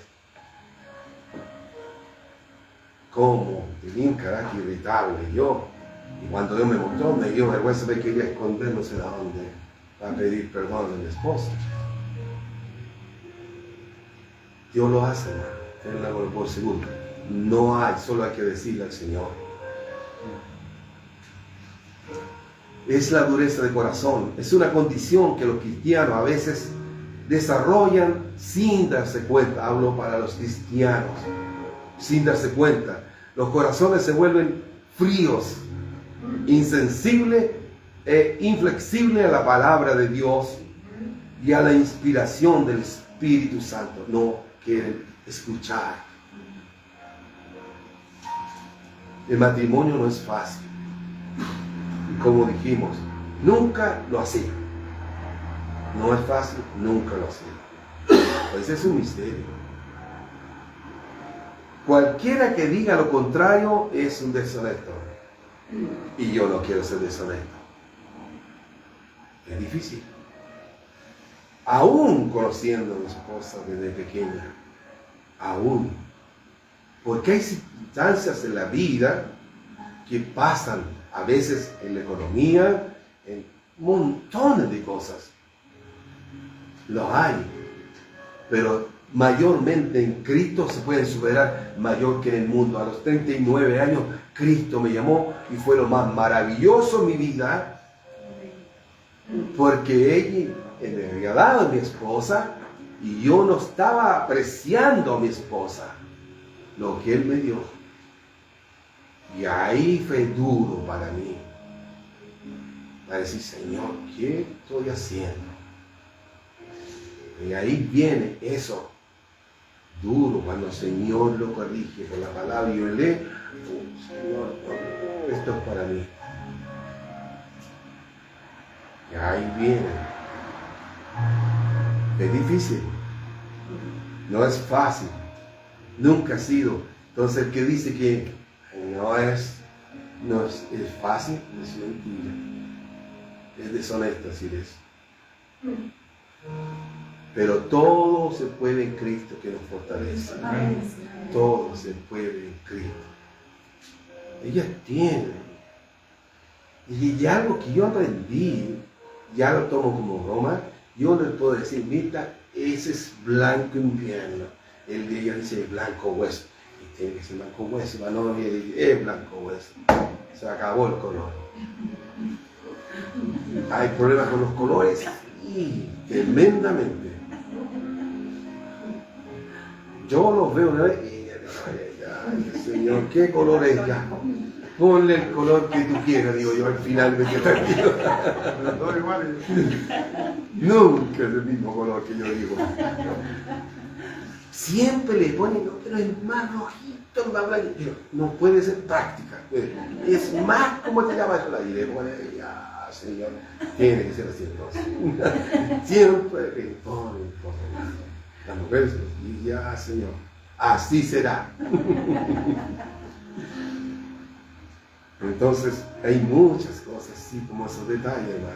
Cómo tenía un carácter irritable yo. Y cuando Dios me mostró, me dio vergüenza de que quería esconder no sé de dónde para pedir perdón a mi esposa. Dios lo hace, hermano. Tenlo por seguro. No hay, solo hay que decirle al Señor. Es la dureza de corazón. Es una condición que los cristianos a veces desarrollan sin darse cuenta. Hablo para los cristianos. Sin darse cuenta. Los corazones se vuelven fríos, insensibles e inflexibles a la palabra de Dios y a la inspiración del Espíritu Santo. No quieren escuchar. El matrimonio no es fácil. Y como dijimos, nunca lo hacía. No es fácil, nunca lo hacía. Pues es un misterio. Cualquiera que diga lo contrario es un deshonesto. Y yo no quiero ser deshonesto. Es difícil. Aún conociendo a mi esposa desde pequeña. Aún. Porque hay circunstancias en la vida que pasan a veces en la economía, en montones de cosas. Lo hay. Pero mayormente en Cristo se pueden superar mayor que en el mundo. A los 39 años Cristo me llamó y fue lo más maravilloso en mi vida, porque ella me había dado a mi esposa y yo no estaba apreciando a mi esposa lo que Él me dio. Y ahí fue duro para mí, para decir, Señor, ¿qué estoy haciendo? Y ahí viene eso duro cuando el Señor lo corrige por la palabra y yo leo, Señor, esto es para mí. Y ahí viene. Es difícil, no es fácil, nunca ha sido. Entonces el que dice que no es fácil, es mentira. Es deshonesto decir eso. Pero todo se puede en Cristo que nos fortalece. Todo se puede en Cristo. Ella tiene. Y algo que yo aprendí, ya lo tomo como broma, yo le puedo decir, mira, ese es blanco invierno. El de ella dice blanco hueso. Y tiene que ser blanco hueso. La novia dice, es blanco hueso. Se acabó el color. Hay problemas con los colores. Sí, tremendamente. Yo los veo una vez y ay, Señor, ¿qué color es ya? Ponle el color que tú quieras, digo yo, al final me quedo tranquilo. Nunca es el mismo color que yo digo. Siempre le ponen, no, pero es más rojito, más blanco. No puede ser práctica. Es más, ¿cómo te llamas eso? Y le ponen, ya, Señor, tiene que ser así entonces. Siempre le ponen cosas. Las mujeres, y ya, Señor, así será. Entonces, hay muchas cosas así como esos detalles, hermano.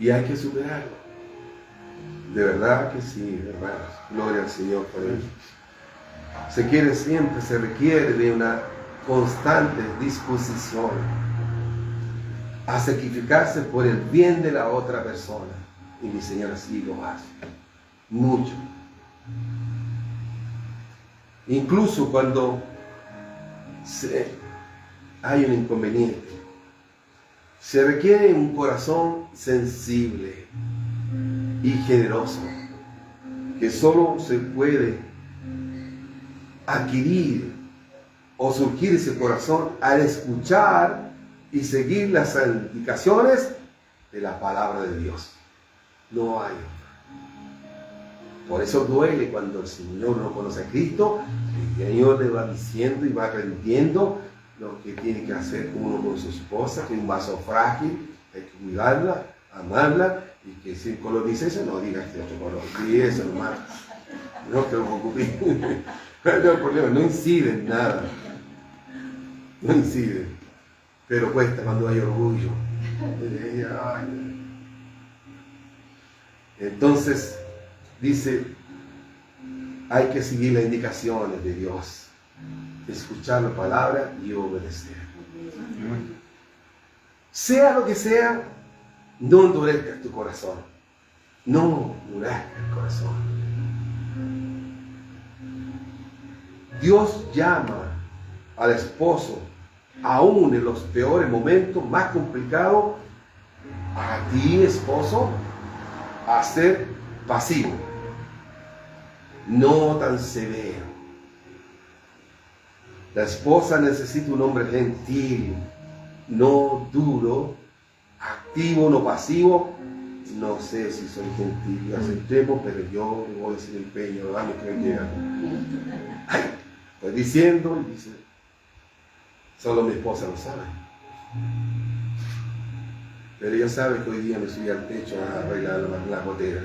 Y hay que superarlo. De verdad que sí, hermanos. Gloria al Señor por ello. Se quiere siempre, se requiere de una constante disposición a sacrificarse por el bien de la otra persona. Y mi Señor así lo hace. Mucho. Incluso cuando hay un inconveniente, se requiere un corazón sensible y generoso, que solo se puede adquirir o surgir ese corazón al escuchar y seguir las indicaciones de la palabra de Dios. No hay otra. Por eso duele cuando el Señor no conoce a Cristo, el Señor le va diciendo y va aprendiendo lo que tiene que hacer uno con su esposa, que es un vaso frágil, hay que cuidarla, amarla, y que si el color dice eso, no diga este otro color. Y eso, hermano. No te preocupes. No hay problema, no incide en nada. No incide. Pero cuesta cuando hay orgullo. Entonces, dice, hay que seguir las indicaciones de Dios. Escuchar la palabra y obedecer. Sea lo que sea, no endurezcas tu corazón. No endurezcas el corazón. Dios llama al esposo, aún en los peores momentos, más complicados, a ti, esposo, a ser pasivo, no tan severo. La esposa necesita un hombre gentil, no duro, activo, no pasivo. No sé si soy gentil y aceptemos, pero yo me voy a hacer empeño, ¿verdad? Me creen que estoy diciendo y dice, solo mi esposa lo sabe. Pero ella sabe que hoy día me subí al techo a arreglar la gotera.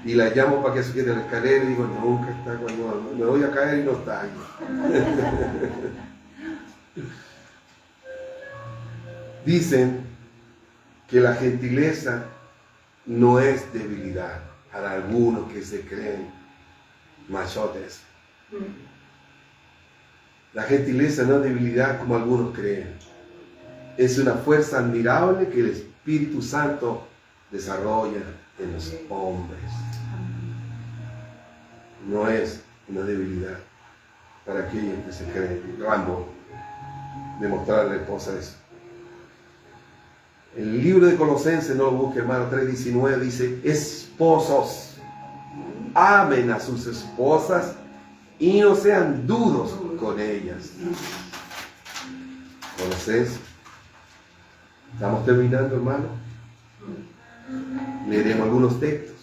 Y la llamo para que se quede en la escalera y digo, nunca está cuando me voy a caer y no está ahí. Dicen que la gentileza no es debilidad para algunos que se creen machotes. La gentileza no es debilidad como algunos creen. Es una fuerza admirable que el Espíritu Santo desarrolla en los hombres. No es una debilidad para aquellos que se creen Rambo demostrar a la esposa eso. El libro de Colosenses, no lo busque, hermano, 3:19 dice, esposos, amen a sus esposas y no sean duros con ellas. Colosenses. Estamos terminando, hermano. Leeremos algunos textos.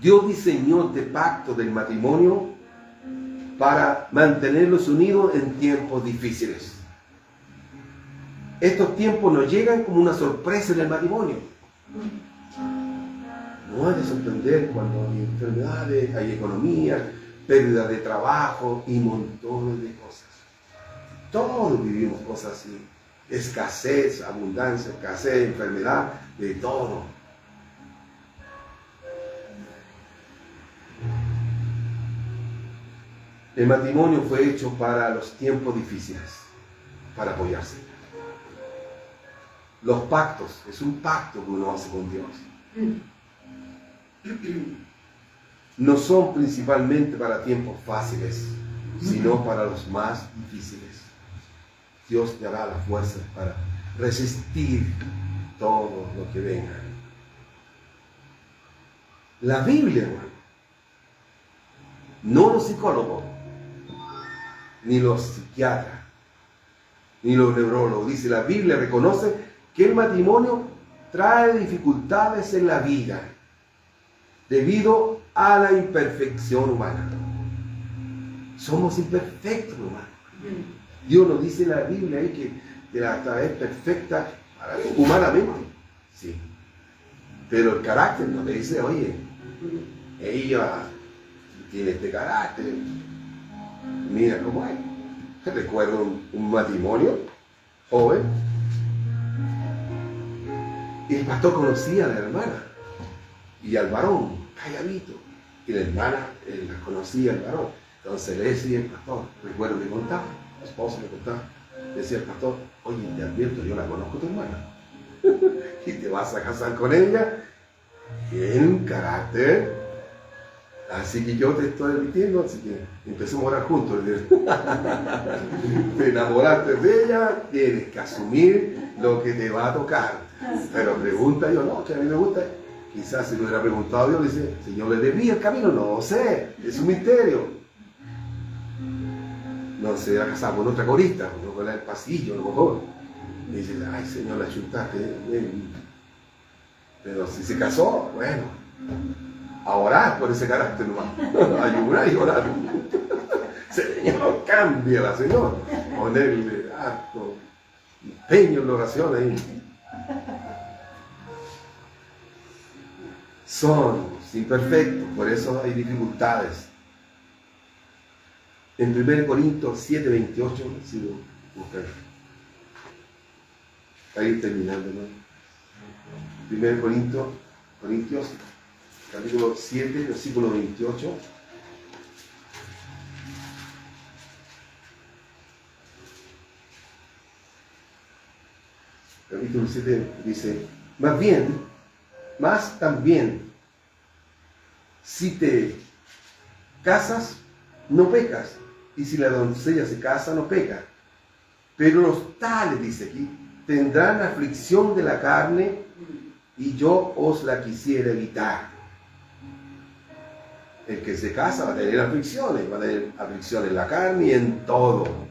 Dios diseñó este pacto del matrimonio para mantenerlos unidos en tiempos difíciles. Estos tiempos nos llegan como una sorpresa en el matrimonio. No hay de sorprender cuando hay enfermedades, hay economía, pérdida de trabajo y montones de cosas. Todos vivimos cosas así. Escasez, abundancia, escasez, enfermedad, de todo. El matrimonio fue hecho para los tiempos difíciles, para apoyarse. Los pactos, es un pacto que uno hace con Dios. No son principalmente para tiempos fáciles, sino para los más difíciles. Dios te dará las fuerzas para resistir todo lo que venga. La Biblia, hermano, no los psicólogos, ni los psiquiatras, ni los neurólogos. Dice, la Biblia reconoce que el matrimonio trae dificultades en la vida debido a la imperfección humana. Somos imperfectos, hermano. Dios nos dice en la Biblia ahí que la es perfecta humanamente. Sí. Pero el carácter nos dice, oye, ella tiene este carácter. Mira cómo es. Recuerdo un matrimonio joven. Y el pastor conocía a la hermana y al varón, calladito. Y la hermana la conocía al varón. Entonces le decía el pastor, recuerdo que contaba. El esposo me contaba, decía el pastor, oye, te advierto, yo la conozco a tu hermana. Y te vas a casar con ella en carácter. Así que yo te estoy advirtiendo, así que empecemos a orar juntos. Te enamoraste de ella, tienes que asumir lo que te va a tocar. Pero pregunta yo, no, que a mí me gusta. Quizás si le hubiera preguntado a Dios, le dice, Señor, ¿le desvía el camino? No sé, es un misterio. No se va a casar con otra corista, con el pasillo, a lo mejor. Y dice, ay, Señor, la chutaste. Pero si se casó, bueno, a orar por ese carácter nomás. Ayunar y orar. Señor, cámbiala, Señor. Ponerle harto empeño en la oración ahí. Somos es imperfecto, por eso hay dificultades. En 1 Corintios 7, 28, si lo buscan. Ahí terminando, ¿no? 1 Corintios, capítulo 7, versículo 28. Capítulo 7 dice, más también, si te casas, no pecas, y si la doncella se casa, no peca. Pero los tales, dice aquí, tendrán aflicción de la carne, y yo os la quisiera evitar. El que se casa va a tener aflicciones en la carne y en todo.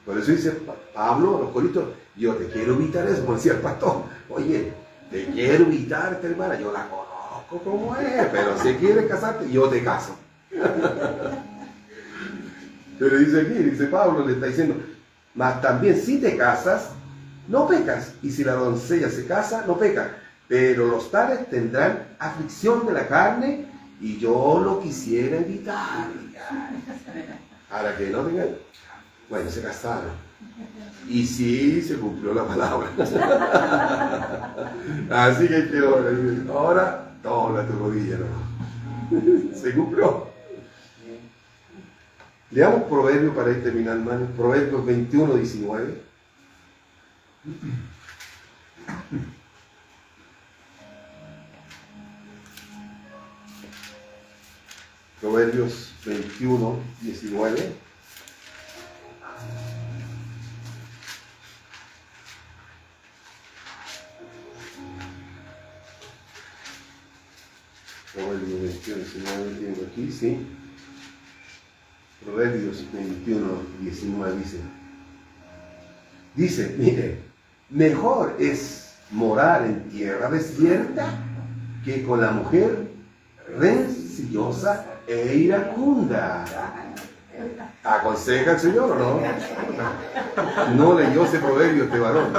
Por eso dice Pablo a los Corintios, yo te quiero evitar eso, como decía el pastor. Oye, te quiero evitarte, hermana, yo la conozco como es, pero si quieres casarte, yo te caso. Pero dice Pablo, le está diciendo, mas también si te casas, no pecas, y si la doncella se casa, no peca, pero los tales tendrán aflicción de la carne, y yo lo quisiera evitar. Para que no tengan... Bueno, se casaron. Y sí, se cumplió la palabra. Así que quiero, ahora, dobla tu rodilla, ¿no? Se cumplió. Leamos Proverbios para ir terminando, hermano. Proverbios 21, 19. Proverbios 21, 19. Proverbios 21, 19, tengo aquí, sí. Proverbios 21, 19 dice, mire, mejor es morar en tierra desierta que con la mujer rencillosa e iracunda. ¿Aconseja el Señor o no? No leyó ese proverbio este varón.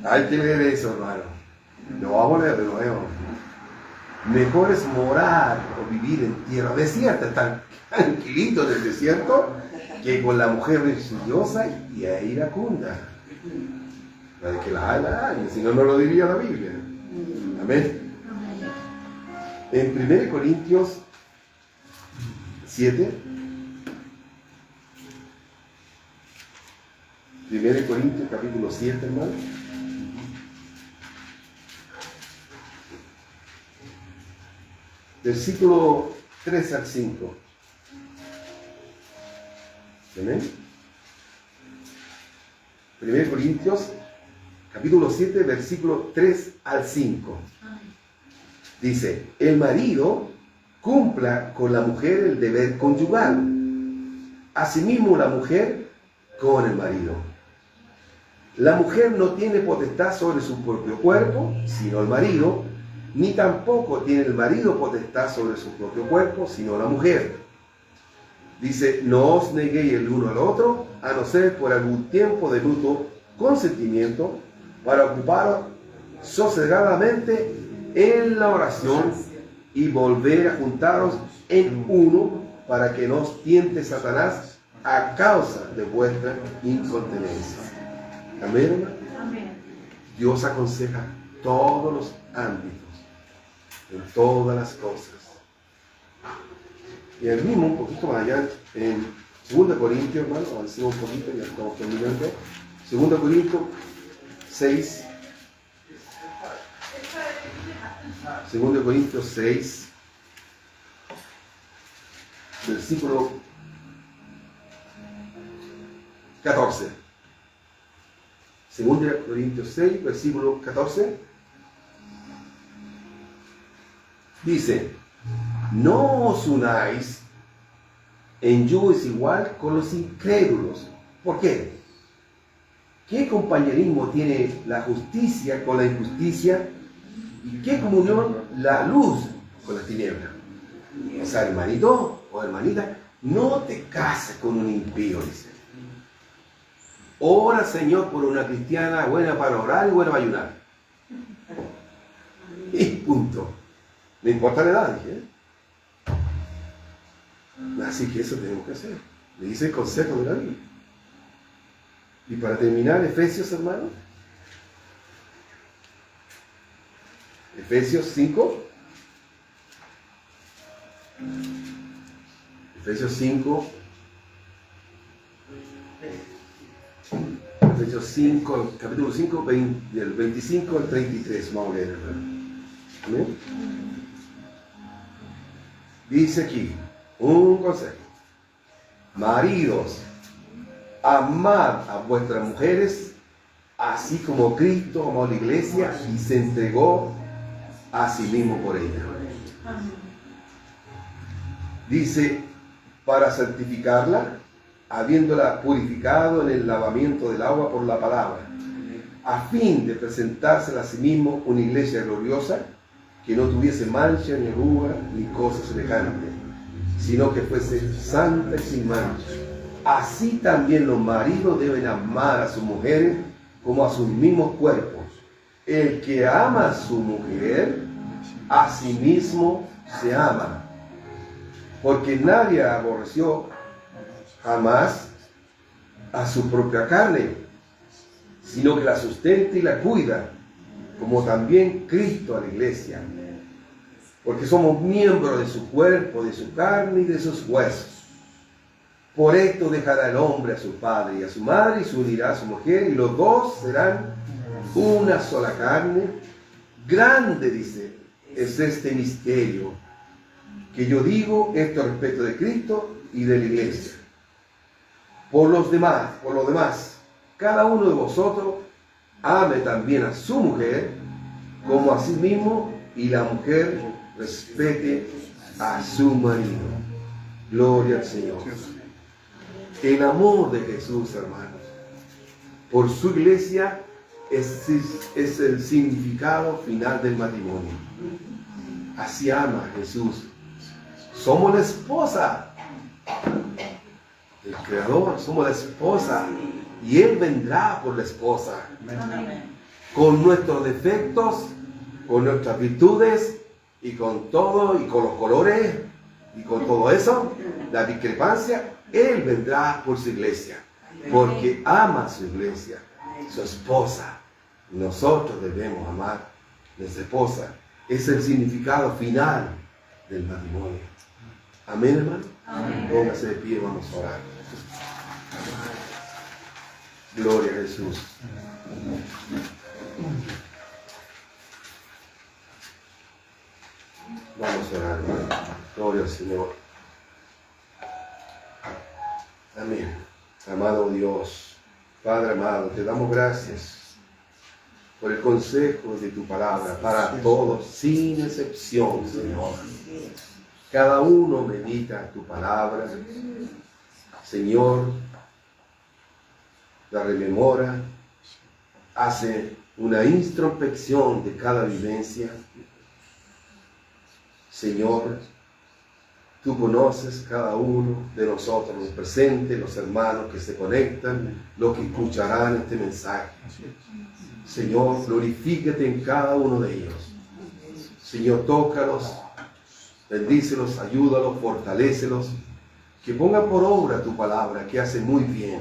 Hay que leer eso, hermano. Lo vamos a leer de nuevo. Mejor es morar o vivir en tierra desierta, tan tranquilito en el desierto, que con la mujer rencillosa y iracunda. La de que la hay, si no, no lo diría la Biblia. Amén. En 1 Corintios 7, 1 Corintios capítulo 7, hermano. Versículo 3 al 5. Amén. 1 Corintios, capítulo 7, versículo 3 al 5. Dice, el marido cumpla con la mujer el deber conyugal, asimismo la mujer con el marido. La mujer no tiene potestad sobre su propio cuerpo, sino el marido, ni tampoco tiene el marido potestad sobre su propio cuerpo, sino la mujer. Dice, no os neguéis el uno al otro, a no ser por algún tiempo de mutuo consentimiento, para ocuparos sosegadamente en la oración y volver a juntaros en uno, para que no os tiente Satanás a causa de vuestra incontinencia. Amén, hermano. Amén. Dios aconseja todos los ámbitos, en todas las cosas. Y el mismo, un poquito más allá, en 2 Corintios, hermano, avancemos un poquito, ya estamos terminando. 2 Corintios 6. 2 Corintios 6, versículo 14. 2 Corintios 6, versículo 14. Dice, no os unáis en yugo desigual con los incrédulos. ¿Por qué? ¿Qué compañerismo tiene la justicia con la injusticia? ¿Y qué comunión la luz con las tinieblas? O sea, hermanito o hermanita, no te cases con un impío, dice. ora, Señor, por una cristiana buena para orar y buena para ayunar. Y punto. No importa la edad, dije. Así que eso tenemos que hacer. Le dice el consejo de la Biblia. Y para terminar, Efesios, hermanos. Efesios 5. Efesios 5. Efesios 5, capítulo 5, del 25 al 33. Vamos a leer. ¿Amén? Dice aquí un consejo. Maridos, amad a vuestras mujeres, así como Cristo amó a la iglesia y se entregó a sí mismo por ella. Dice, para santificarla, habiéndola purificado en el lavamiento del agua por la palabra, a fin de presentársela a sí mismo una iglesia gloriosa, que no tuviese mancha, ni arruga, ni cosa semejante, sino que fuese santa y sin mancha. Así también los maridos deben amar a sus mujeres como a sus mismos cuerpos. El que ama a su mujer, a sí mismo se ama. Porque nadie aborreció jamás a su propia carne, sino que la sustenta y la cuida, como también Cristo a la iglesia. Porque somos miembros de su cuerpo, de su carne y de sus huesos. Por esto dejará el hombre a su padre y a su madre, y se unirá a su mujer, y los dos serán una sola carne. Grande, dice, es este misterio, que yo digo esto respecto de Cristo y de la iglesia. Por lo demás, cada uno de vosotros ame también a su mujer como a sí mismo, y la mujer respete a su marido. Gloria al Señor. El amor de Jesús, hermanos, por su iglesia es el significado final del matrimonio. Así ama Jesús. Somos la esposa del Creador, somos la esposa, y Él vendrá por la esposa. Amén. Con nuestros defectos, con nuestras virtudes, y con todo, y con los colores, y con todo eso, la discrepancia, Él vendrá por su iglesia, porque ama a su iglesia, su esposa. Nosotros debemos amar a nuestra esposa. Es el significado final del matrimonio. Amén, hermano. Amén. Póngase de pie, vamos a orar. Gloria a Jesús. Vamos a orar, hermano. Gloria al Señor. Amén. Amado Dios, Padre amado, te damos gracias por el consejo de tu palabra para todos, sin excepción, Señor. Cada uno medita tu palabra, Señor, la rememora, hace una introspección de cada vivencia. Señor, tú conoces cada uno de nosotros, los presentes, los hermanos que se conectan, los que escucharán este mensaje. Señor, glorifícate en cada uno de ellos. Señor, tócalos, bendícelos, ayúdalos, fortalécelos, que pongan por obra tu palabra, que hace muy bien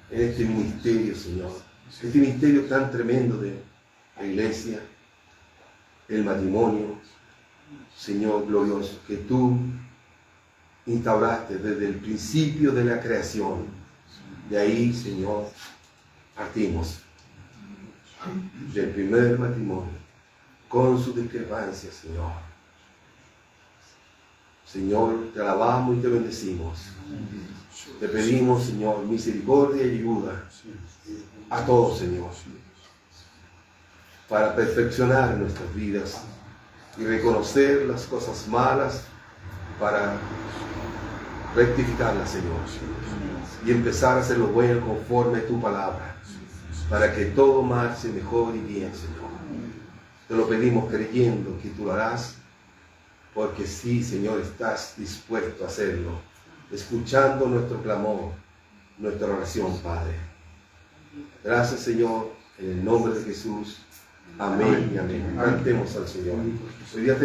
en este ministerio, Señor. Este ministerio tan tremendo de la iglesia, el matrimonio, Señor glorioso, que tú instauraste desde el principio de la creación. De ahí, Señor, partimos del primer matrimonio, con sus discrepancias, Señor. Señor, te alabamos y te bendecimos. Te pedimos, Señor, misericordia y ayuda a todos, Señor, para perfeccionar nuestras vidas y reconocer las cosas malas para rectificarlas, Señor, y empezar a hacer lo bueno conforme a tu palabra, para que todo marche mejor y bien, Señor. Te lo pedimos creyendo que tú lo harás, porque sí, Señor, estás dispuesto a hacerlo, escuchando nuestro clamor, nuestra oración, Padre. Gracias, Señor, en el nombre de Jesús. Amén y amén. Cantemos al Señor. Hoy día